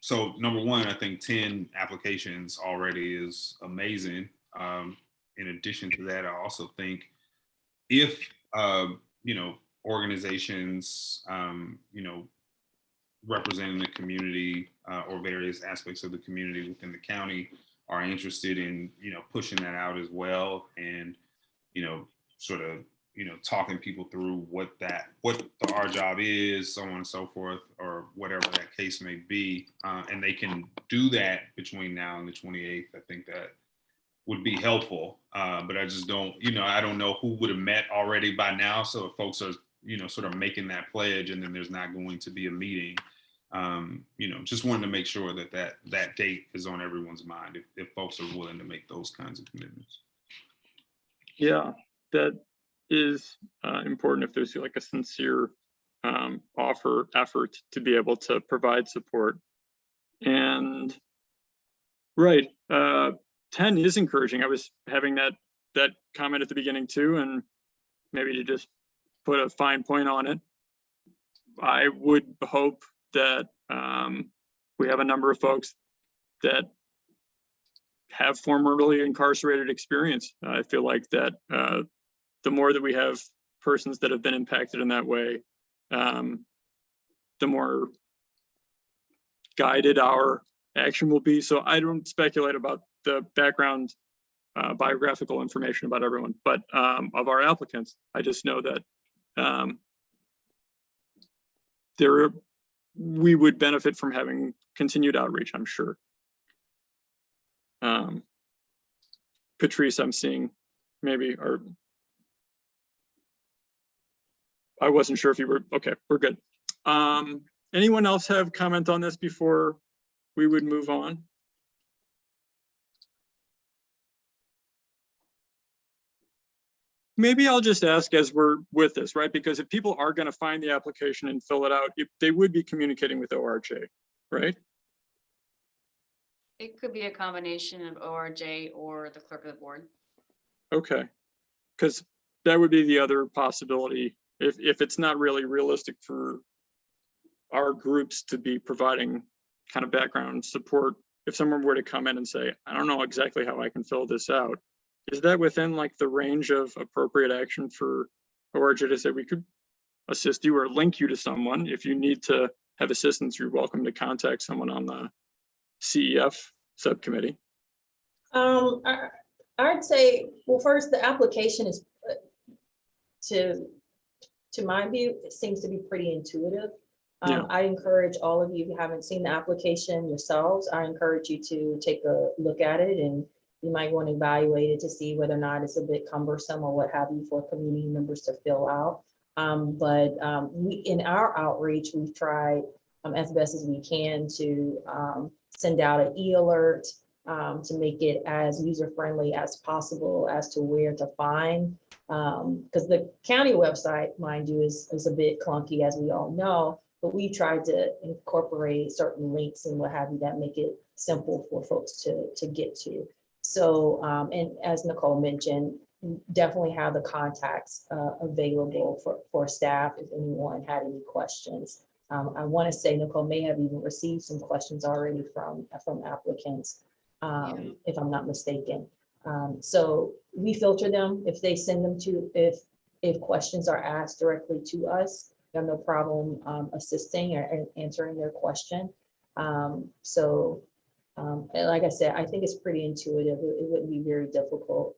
so number one, I think 10 applications already is amazing. In addition to that, I also think if, organizations, representing the community or various aspects of the community within the county are interested in, pushing that out as well. And, sort of, talking people through what our job is, so on and so forth, or whatever that case may be. And they can do that between now and the 28th. I think that would be helpful. But I just don't, I don't know who would have met already by now. So if folks are, sort of making that pledge and then there's not going to be a meeting, just wanted to make sure that date is on everyone's mind if folks are willing to make those kinds of commitments. Yeah, that is important if there's like a sincere effort to be able to provide support. And right, 10 is encouraging. I was having that comment at the beginning too, and maybe to just put a fine point on it. I would hope that we have a number of folks that have formerly incarcerated experience. I feel like that the more that we have persons that have been impacted in that way, the more guided our action will be. So I don't speculate about the background biographical information about everyone, but of our applicants, I just know that we would benefit from having continued outreach, I'm sure. Patrice, I'm seeing maybe, or I wasn't sure if you were, okay, we're good. Anyone else have comment on this before we would move on? Maybe I'll just ask as we're with this, right? Because if people are going to find the application and fill it out, they would be communicating with ORJ, right? It could be a combination of ORJ or the clerk of the board. Okay, because that would be the other possibility if it's not really realistic for our groups to be providing kind of background support. If someone were to come in and say, I don't know exactly how I can fill this out, is that within like the range of appropriate action for ORJ to say we could assist you or link you to someone? If you need to have assistance, you're welcome to contact someone on the CEF subcommittee. I'd say, well, first, the application is, to my view, it seems to be pretty intuitive. Yeah. I encourage all of you who haven't seen the application yourselves, I encourage you to take a look at it, and you might want to evaluate it to see whether or not it's a bit cumbersome or what have you for community members to fill out. We, in our outreach, we've tried as best as we can to send out an e-alert to make it as user-friendly as possible as to where to find. Because the county website, mind you, is a bit clunky, as we all know, but we tried to incorporate certain links and what have you that make it simple for folks to get to. So, and as Nicole mentioned, definitely have the contacts available for staff if anyone had any questions. I want to say Nicole may have even received some questions already from applicants, if I'm not mistaken. So we filter them if they send them to, if questions are asked directly to us, we have no problem assisting or answering their question. And like I said, I think it's pretty intuitive. It wouldn't be very difficult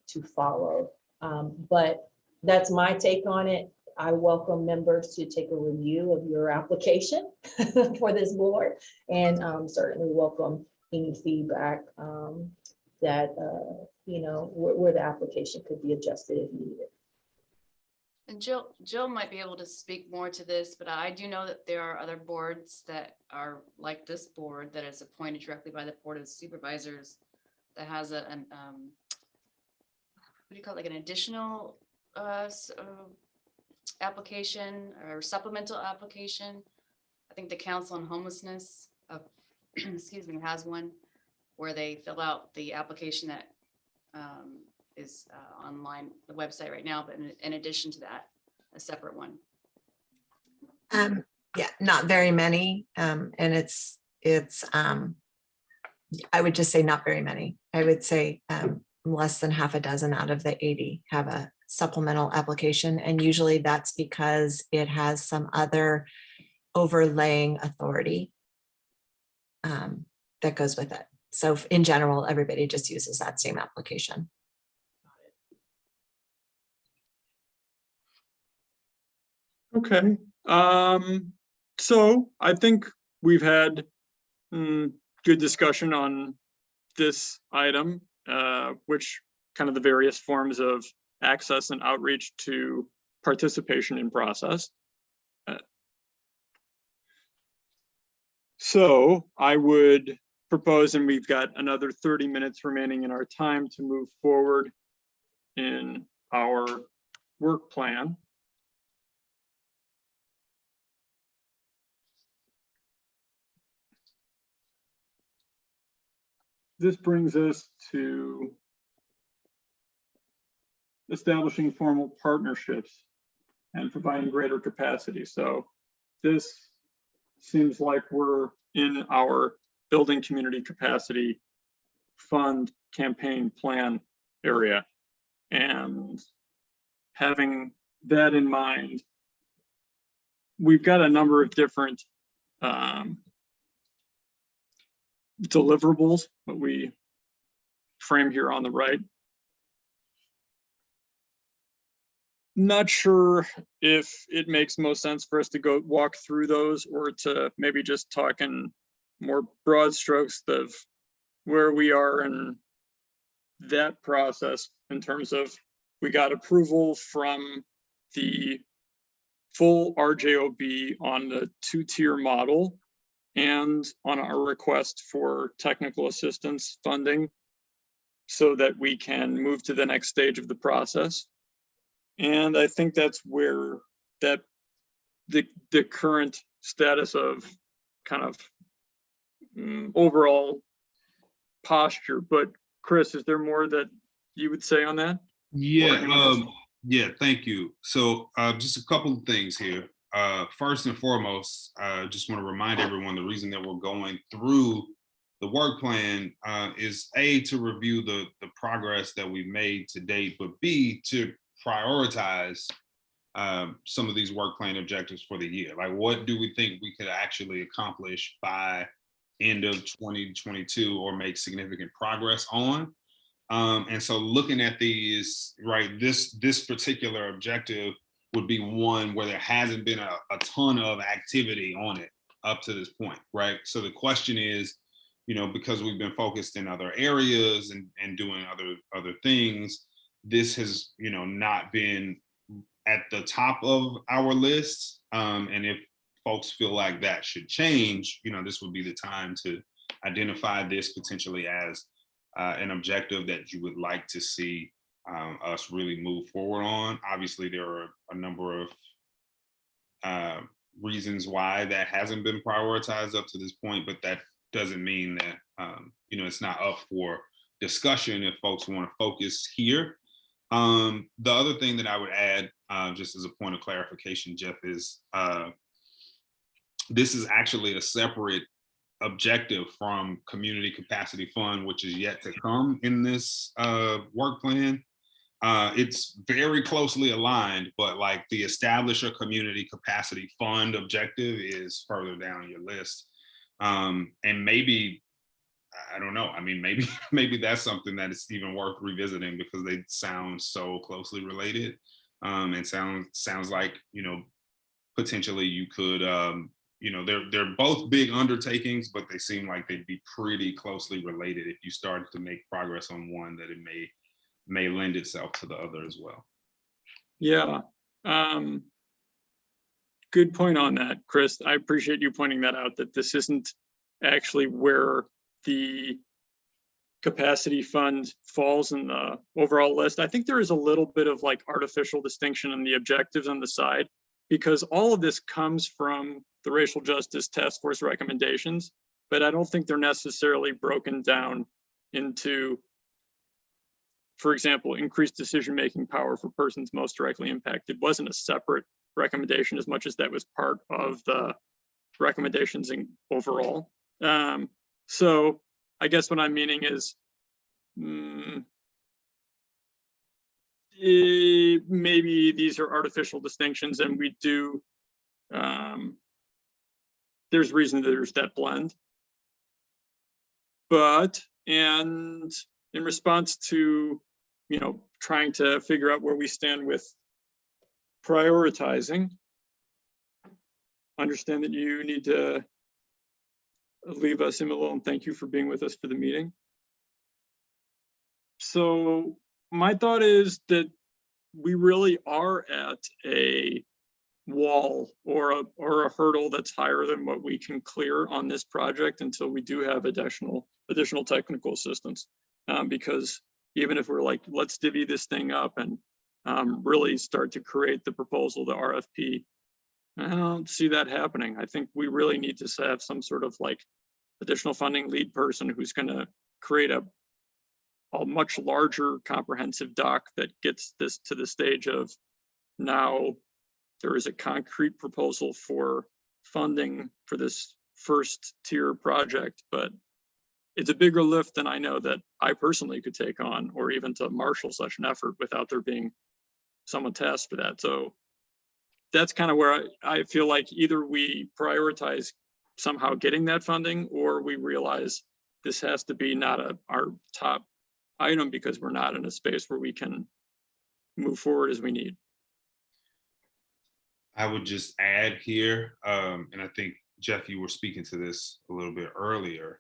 to follow. But that's my take on it. I welcome members to take a review of your application for this board, and certainly welcome any feedback that where the application could be adjusted if needed. And Jill might be able to speak more to this, but I do know that there are other boards that are like this board that is appointed directly by the Board of Supervisors that has what do you call it, like an additional application or supplemental application. I think the Council on Homelessness excuse me, has one where they fill out the application that is online, the website right now, but in addition to that, a separate one. Yeah, not very many. And it's I would just say not very many. I would say less than half a dozen out of the 80 have a supplemental application. And usually that's because it has some other overlaying authority that goes with it. So in general, everybody just uses that same application. Okay, so I think we've had good discussion on this item, which kind of the various forms of access and outreach to participation in process. So I would propose, and we've got another 30 minutes remaining in our time to move forward in our work plan. This brings us to establishing formal partnerships. and providing greater capacity. So this seems like we're in our building community capacity fund campaign plan area. And having that in mind, we've got a number of different deliverables that we frame here on the right. Not sure if it makes most sense for us to go walk through those or to maybe just talk in more broad strokes of where we are in that process in terms of we got approval from the full RJOB on the 2-tier model and on our request for technical assistance funding so that we can move to the next stage of the process. And I think that's where that the current status of kind of overall posture. But Chris, is there more that you would say on that? Yeah, thank you. So just a couple of things here. First and foremost, I just want to remind everyone the reason that we're going through the work plan is A, to review the progress that we've made to date, but B, to prioritize some of these work plan objectives for the year. Like, what do we think we could actually accomplish by end of 2022 or make significant progress on? And so looking at these, right, this particular objective would be one where there hasn't been a ton of activity on it up to this point, right? So the question is, you know, because we've been focused in other areas and doing other things, this has, you know, not been at the top of our list. And if folks feel like that should change, you know, this would be the time to identify this potentially as an objective that you would like to see us really move forward on. Obviously, there are a number of reasons why that hasn't been prioritized up to this point, but that doesn't mean that, you know, it's not up for discussion if folks want to focus here. The other thing that I would add, just as a point of clarification, Jeff, is this is actually a separate objective from Community Capacity Fund, which is yet to come in this work plan. It's very closely aligned, but like the Establish a Community Capacity Fund objective is further down your list. And maybe, I don't know, I mean, maybe that's something that is even worth revisiting because they sound so closely related. And sounds like, you know, potentially you could, you know, they're both big undertakings, but they seem like they'd be pretty closely related. If you started to make progress on one, that it may lend itself to the other as well. Yeah, good point on that, Chris. I appreciate you pointing that out, that this isn't actually where the capacity fund falls in the overall list. I think there is a little bit of like artificial distinction in the objectives on the side, because all of this comes from the Racial Justice Task Force recommendations, but I don't think they're necessarily broken down into, for example, increased decision-making power for persons most directly impacted wasn't a separate recommendation as much as that was part of the recommendations in overall. So I guess what I'm meaning is maybe these are artificial distinctions, and we do, there's reason that there's that blend. But, and in response to, you know, trying to figure out where we stand with prioritizing, understand that you need to leave us in alone. Thank you for being with us for the meeting. So my thought is that we really are at a wall or a hurdle that's higher than what we can clear on this project until we do have additional technical assistance. Because even if we're like, let's divvy this thing up and really start to create the proposal, the RFP, I don't see that happening. I think we really need to have some sort of like additional funding lead person who's going to create a much larger comprehensive doc that gets this to the stage of now there is a concrete proposal for funding for this first tier project, but it's a bigger lift than I know that I personally could take on, or even to marshal such an effort without there being someone tasked for that. So that's kind of where I feel like either we prioritize somehow getting that funding, or we realize this has to be not our top item because we're not in a space where we can move forward as we need. I would just add here, and I think Jeff, you were speaking to this a little bit earlier.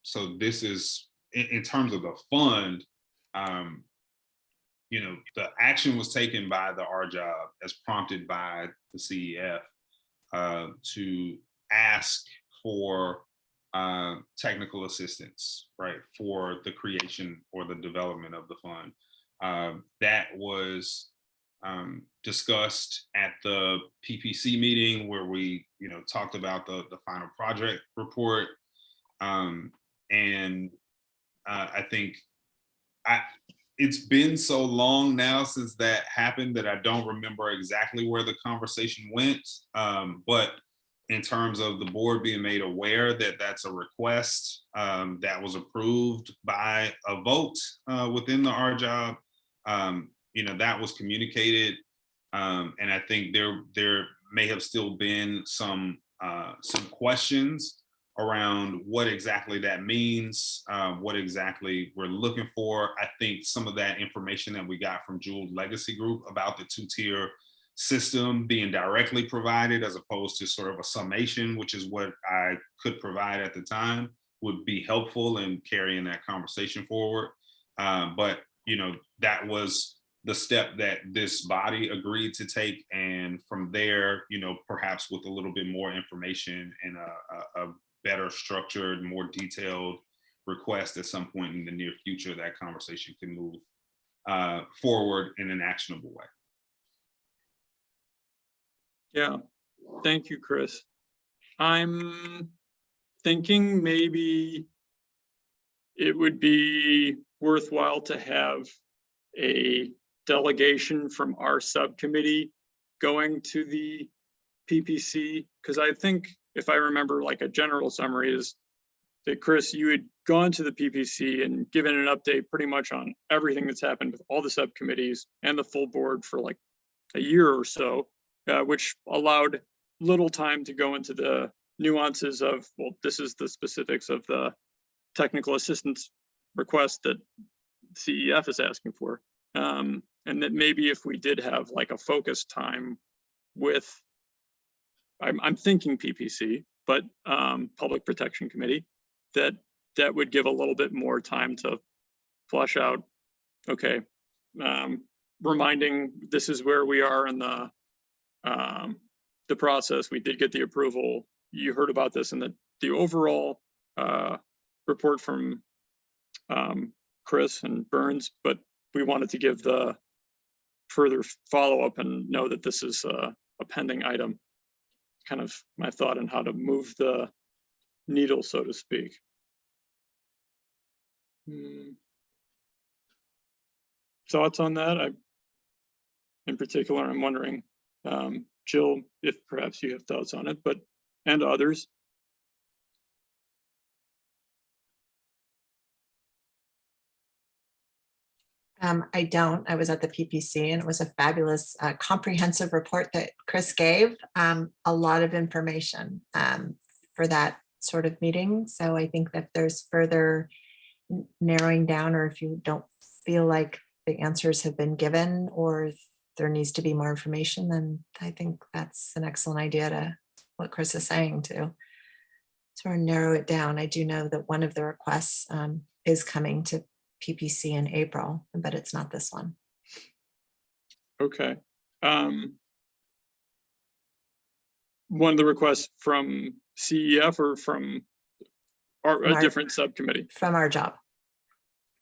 So this is in terms of the fund, you know, the action was taken by the R-Job as prompted by the CEF to ask for technical assistance, right, for the creation or the development of the fund. That was discussed at the PPC meeting where we, you know, talked about the final project report. And I think it's been so long now since that happened that I don't remember exactly where the conversation went. But in terms of the board being made aware that that's a request that was approved by a vote within the R-Job, you know, that was communicated. And I think there may have still been some questions around what exactly that means, what exactly we're looking for. I think some of that information that we got from Jewel Legacy Group about the two-tier system being directly provided as opposed to sort of a summation, which is what I could provide at the time, would be helpful in carrying that conversation forward. But, you know, that was the step that this body agreed to take. And from there, you know, perhaps with a little bit more information and a better structured, more detailed request at some point in the near future, that conversation can move forward in an actionable way. Yeah, thank you, Chris. I'm thinking maybe it would be worthwhile to have a delegation from our subcommittee going to the PPC, because I think if I remember, like a general summary is that Chris, you had gone to the PPC and given an update pretty much on everything that's happened with all the subcommittees and the full board for like a year or so, which allowed little time to go into the nuances of, well, this is the specifics of the technical assistance request that CEF is asking for. And that maybe if we did have like a focus time with, I'm thinking PPC, but Public Protection Committee, that would give a little bit more time to flush out, okay, reminding this is where we are in the process. We did get the approval. You heard about this in the overall report from Chris and Burns, but we wanted to give the further follow-up and know that this is a pending item. Kind of my thought on how to move the needle, so to speak. Thoughts on that? In particular, I'm wondering, Jill, if perhaps you have thoughts on it, but and others. I don't. I was at the PPC and it was a fabulous comprehensive report that Chris gave. A lot of information for that sort of meeting. So I think that there's further narrowing down, or if you don't feel like the answers have been given or there needs to be more information, then I think that's an excellent idea to what Chris is saying to sort of narrow it down. I do know that one of the requests is coming to PPC in April, but it's not this one. Okay. One of the requests from CEF or from a different subcommittee? From our job.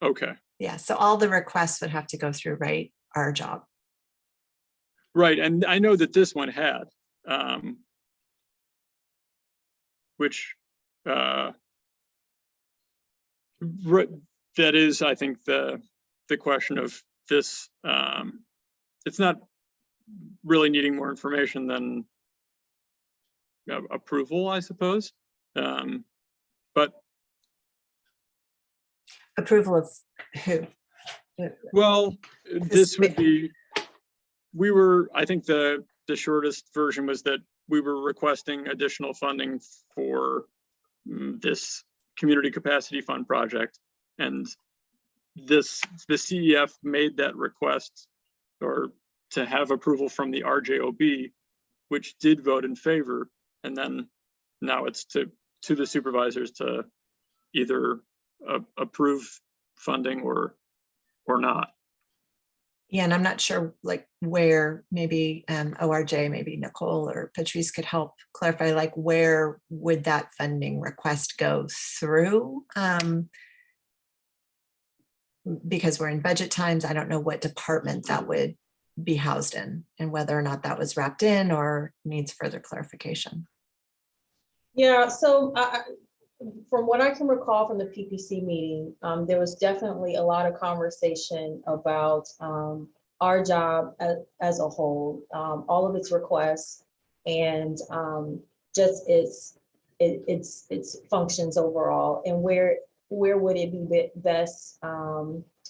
Okay. Yeah, so all the requests would have to go through, right, our job. Right, and I know that this one had, which that is, I think, the question of this. It's not really needing more information than approval, I suppose. But Approval of who? well, this would be, I think the shortest version was that we were requesting additional funding for this community capacity fund project. And the CEF made that request, or to have approval from the RJOB, which did vote in favor. And then now it's to the supervisors to either approve funding or not. Yeah, and I'm not sure like where maybe ORJ, maybe Nicole or Patrice could help clarify, like where would that funding request go through? Because we're in budget times, I don't know what department that would be housed in and whether or not that was wrapped in or needs further clarification. Yeah, so from what I can recall from the PPC meeting, there was definitely a lot of conversation about our job as a whole, all of its requests, and just its functions overall, and where would it be best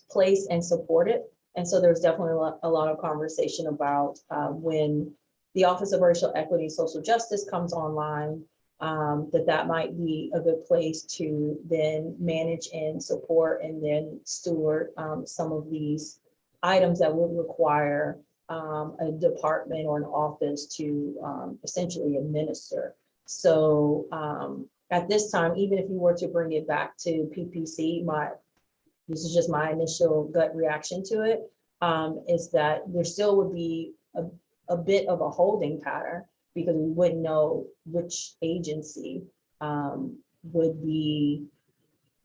placed and supported. And so there's definitely a lot of conversation about when the Office of Racial Equity and Social Justice comes online, that might be a good place to then manage and support and then steward some of these items that would require a department or an office to essentially administer. So at this time, even if you were to bring it back to PPC, this is just my initial gut reaction to it, is that there still would be a bit of a holding pattern, because we wouldn't know which agency would be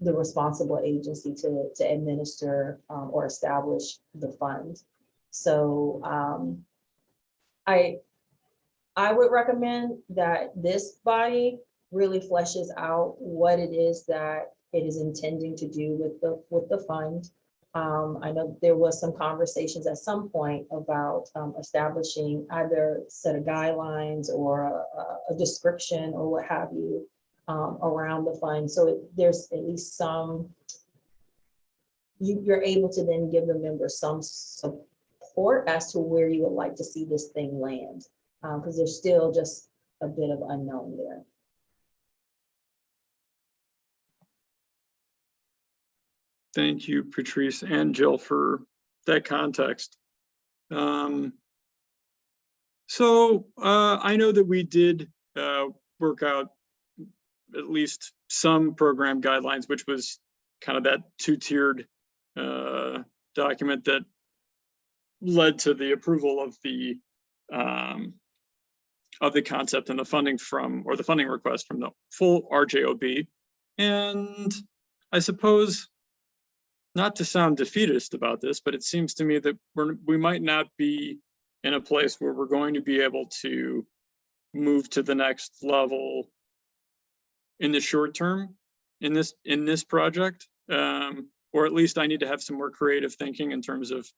the responsible agency to administer or establish the fund. So I would recommend that this body really fleshes out what it is that it is intending to do with the fund. I know there was some conversations at some point about establishing either a set of guidelines or a description or what have you around the fund. So there's at least some, you're able to then give the members some support as to where you would like to see this thing land, because there's still just a bit of unknown there. Thank you, Patrice and Jill, for that context. So I know that we did work out at least some program guidelines, which was kind of that two-tiered document that led to the approval of the concept and the funding from, or the funding request from the full RJOB. And I suppose, not to sound defeatist about this, but it seems to me that we might not be in a place where we're going to be able to move to the next level in the short term in this project, or at least I need to have some more creative thinking in terms of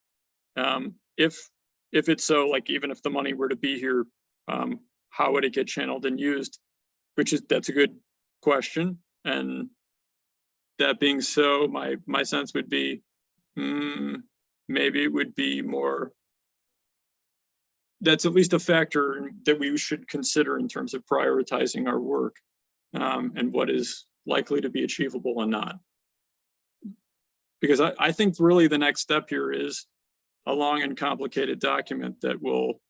if it's so, like, even if the money were to be here, how would it get channeled and used? That's a good question. And that being so, my sense would be maybe it would be more, that's at least a factor that we should consider in terms of prioritizing our work and what is likely to be achievable and not. Because I think really the next step here is a long and complicated document that will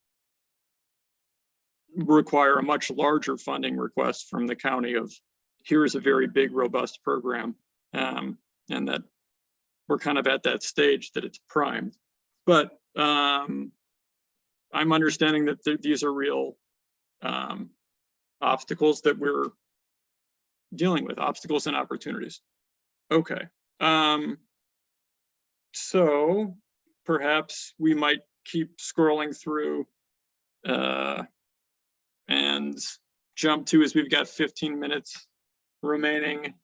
require a much larger funding request from the county of, here's a very big, robust program. And that we're kind of at that stage that it's primed. But I'm understanding that these are real obstacles that we're dealing with, obstacles and opportunities. Okay. So perhaps we might keep scrolling through and jump to, as we've got 15 minutes remaining,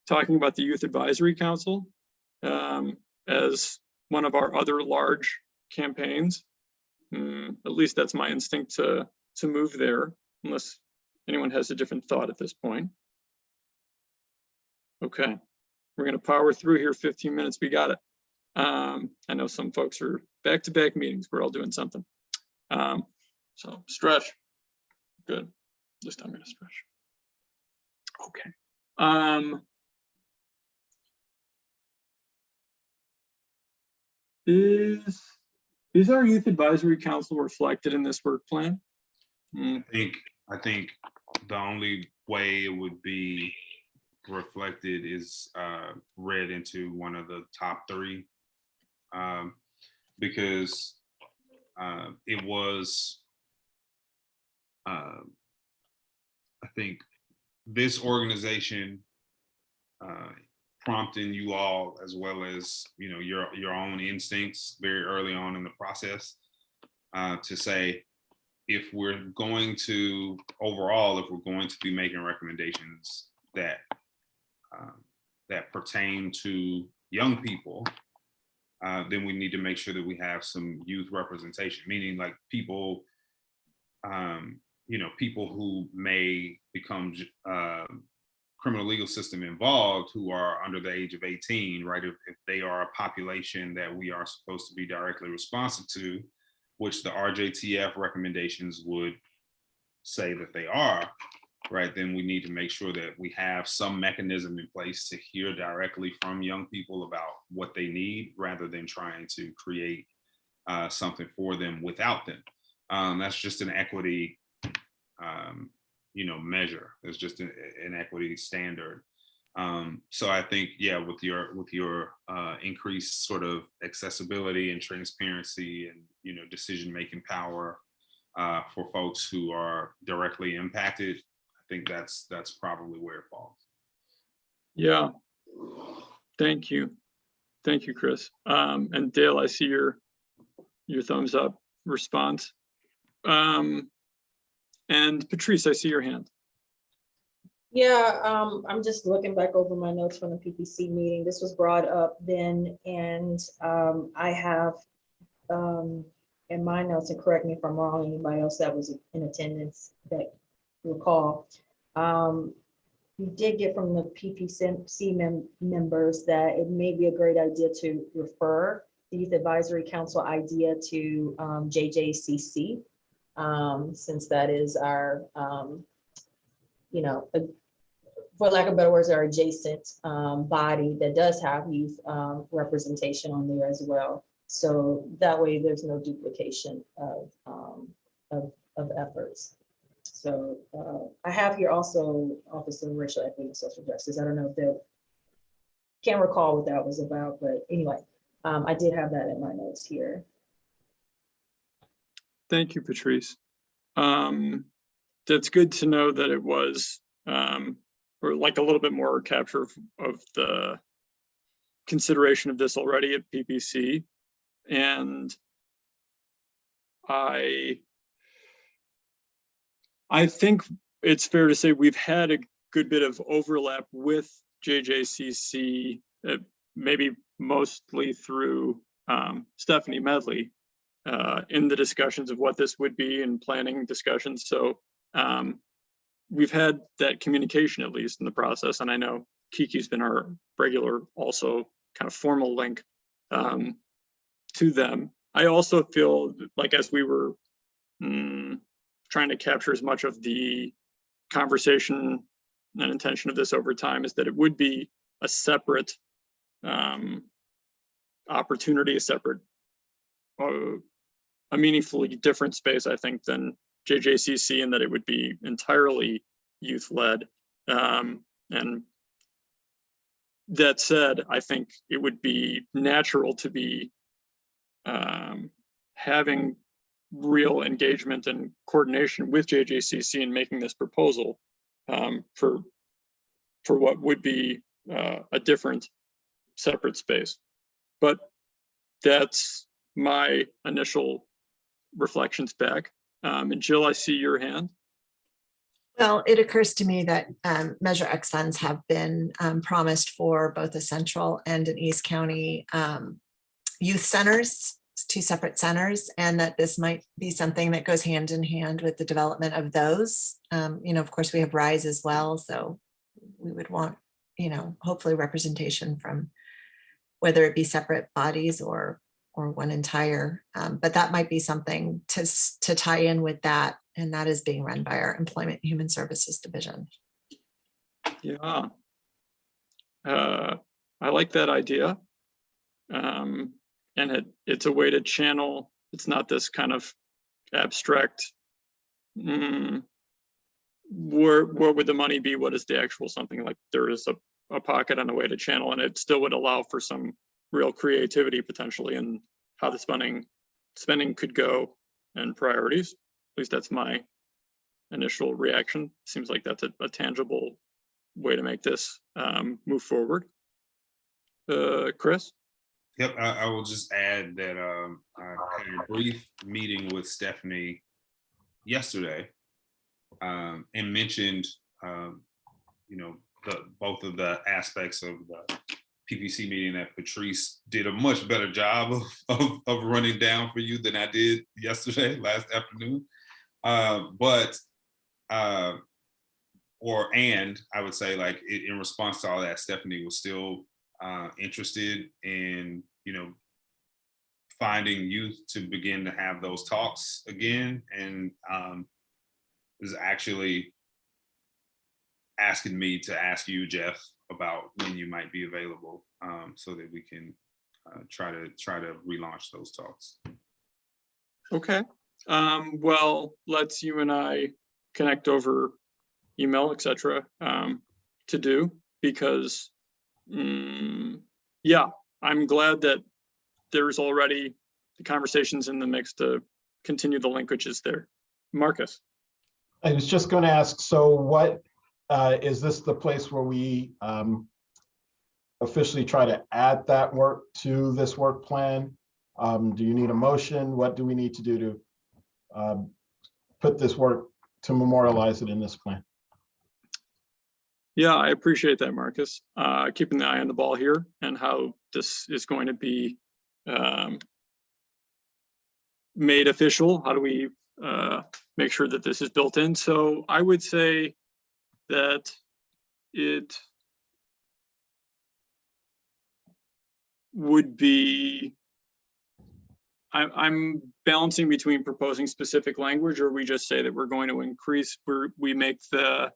talking about the Youth Advisory Council as one of our other large campaigns. At least that's my instinct to move there, unless anyone has a different thought at this point. Okay, we're gonna power through here. 15 minutes, we got it. I know some folks are back-to-back meetings. We're all doing something. So stretch. Good. This time I'm gonna stretch. Okay. Is our youth advisory council reflected in this work plan? I think the only way it would be reflected is read into one of the top three, because it was, I think, this organization prompting you all, as well as your own instincts very early on in the process, to say, if we're going to be making recommendations that pertain to young people, then we need to make sure that we have some youth representation, meaning like people, people who may become criminal legal system involved, who are under the age of 18, right? If they are a population that we are supposed to be directly responsive to, which the RJTF recommendations would say that they are, right? Then we need to make sure that we have some mechanism in place to hear directly from young people about what they need, rather than trying to create something for them without them. That's just an equity measure. It's just an equity standard. So I think, yeah, with your increased sort of accessibility and transparency and decision-making power for folks who are directly impacted, I think that's probably where it falls. Yeah, thank you, Chris. And Dale, I see your thumbs up response. And Patrice, I see your hand. Yeah, I'm just looking back over my notes from the PPC meeting. This was brought up then, and I have in my notes, and correct me if I'm wrong, anybody else that was in attendance that recall, we did get from the PPC members that it may be a great idea to refer the Youth Advisory Council idea to JJCC, since that is our, for lack of better words, our adjacent body that does have youth representation on there as well. So that way there's no duplication of efforts. So I have here also Office of Racial Equity and Social Justice. I don't know if they can't recall what that was about, but anyway, I did have that in my notes here. Thank you, Patrice. That's good to know that it was, or like a little bit more capture of the consideration of this already at PPC. And I think it's fair to say we've had a good bit of overlap with JJCC, maybe mostly through Stephanie Medley, in the discussions of what this would be and planning discussions. So we've had that communication, at least in the process. And I know Kiki's been our regular, also kind of formal link to them. I also feel like, as we were trying to capture as much of the conversation and intention of this over time, is that it would be a separate opportunity, a meaningfully different space, I think, than JJCC, and that it would be entirely youth-led. And that said, I think it would be natural to be having real engagement and coordination with JJCC in making this proposal for what would be a different, separate space. But that's my initial reflections back. And Jill, I see your hand. Well, it occurs to me that Measure X funds have been promised for both the Central and in East County youth centers two separate centers, and that this might be something that goes hand in hand with the development of those. Of course, we have RISE as well, so we would want, hopefully representation from whether it be separate bodies or one entire, but that might be something to tie in with that, and that is being run by our Employment and Human Services Division. Yeah. I like that idea. And it's a way to channel, it's not this kind of abstract, where would the money be? What is the actual something? Like there is a pocket on the way to channel, and it still would allow for some real creativity potentially in how the spending could go and priorities. At least that's my initial reaction. Seems like that's a tangible way to make this move forward. Chris? Yep, I will just add that I had a brief meeting with Stephanie yesterday and mentioned, both of the aspects of the PPC meeting that Patrice did a much better job of running down for you than I did yesterday, last afternoon. And I would say, like, in response to all that, Stephanie was still interested in, finding youth to begin to have those talks again, and is actually asking me to ask you, Jeff, about when you might be available, so that we can try to relaunch those talks. Okay. Well, let's you and I connect over email, etc. To do, because yeah, I'm glad that there's already the conversations in the mix to continue the linkages there. Marcus. I was just going to ask, so what is this the place where we officially try to add that work to this work plan? Do you need a motion? What do we need to do to put this work, to memorialize it in this plan? Yeah, I appreciate that, Marcus. Keeping the eye on the ball here and how this is going to be made official. How do we make sure that this is built in? So I would say that it would be, I'm balancing between proposing specific language, or we just say that we're going to increase, we make the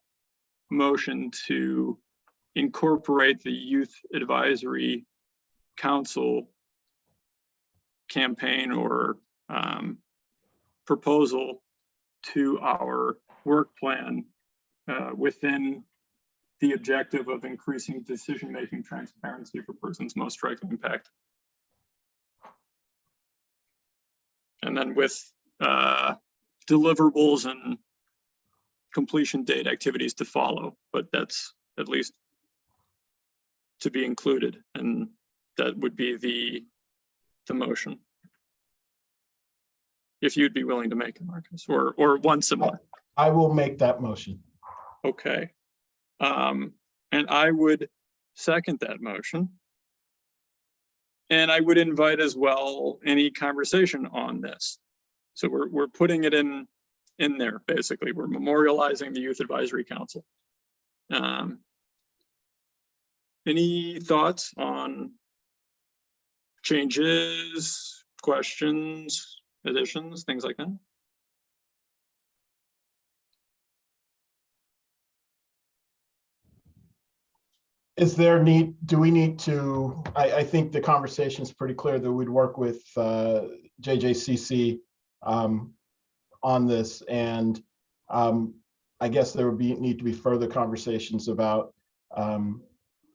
motion to incorporate the Youth Advisory Council campaign or proposal to our work plan within the objective of increasing decision-making transparency for persons most directly impacted. And then with deliverables and completion date activities to follow, but that's at least to be included, and that would be the motion. If you'd be willing to make it, Marcus, or one similar. I will make that motion. Okay. And I would second that motion. And I would invite as well any conversation on this. So we're putting it in there, basically. We're memorializing the Youth Advisory Council. Any thoughts on changes, questions, additions, things like that? Is there need, do we need to, I think the conversation is pretty clear that we'd work with JJCC on this, and I guess there would need to be further conversations about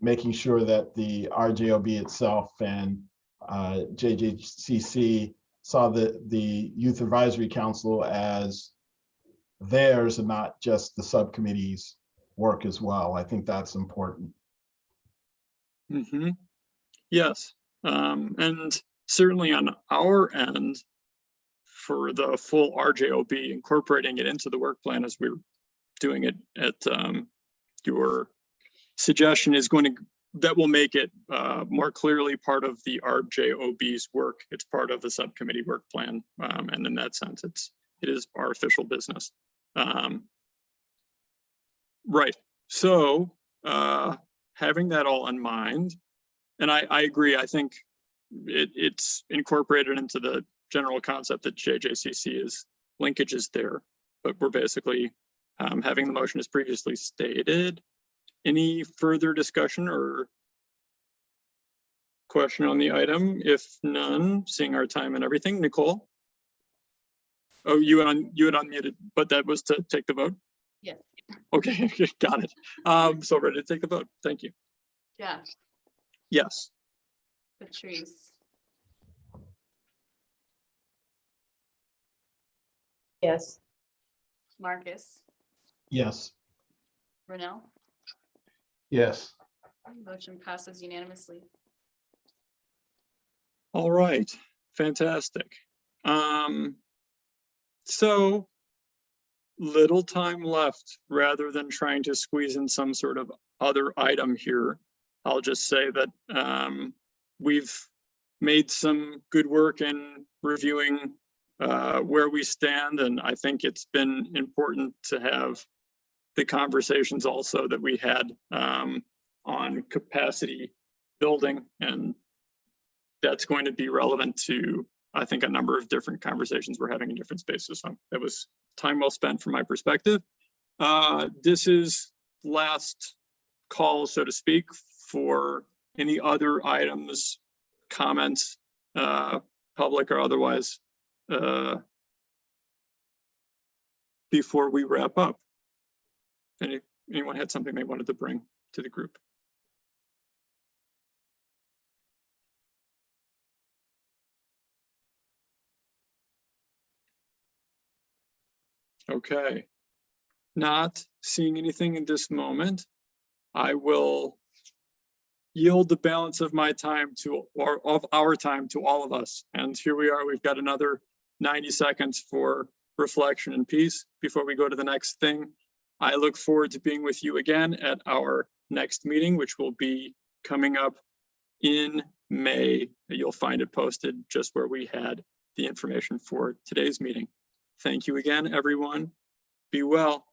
making sure that the RJOB itself and JJCC saw the Youth Advisory Council as theirs and not just the subcommittee's work as well. I think that's important. Mm-hmm. Yes, and certainly on our end, for the full RJOB, incorporating it into the work plan as we're doing it at your suggestion is going to that will make it more clearly part of the RJOB's work. It's part of the subcommittee work plan. And in that sense, it is our official business. Right. So having that all in mind, and I agree, I think it's incorporated into the general concept that JJCC is linkages there, but we're basically having the motion as previously stated. Any further discussion or question on the item? If none, seeing our time and everything, Nicole? Oh, you had unmuted, but that was to take the vote? Yes. Okay, got it. So ready to take the vote. Thank you. Yeah. Yes. Patrice, Yes. Marcus, Yes. Renell, Yes. motion passes unanimously. All right, fantastic. So little time left rather than trying to squeeze in some sort of other item here. I'll just say that we've made some good work in reviewing where we stand, and I think it's been important to have the conversations also that we had on capacity building, and that's going to be relevant to, I think, a number of different conversations we're having in different spaces. So that was time well spent from my perspective. This is last call, so to speak, for any other items, comments, public or otherwise, before we wrap up. Anyone had something they wanted to bring to the group? Okay. Not seeing anything in this moment, I will yield the balance of my time to, or of our time, to all of us. And here we are, we've got another 90 seconds for reflection and peace before we go to the next thing. I look forward to being with you again at our next meeting, which will be coming up in May. You'll find it posted just where we had the information for today's meeting. Thank you again, everyone. Be well.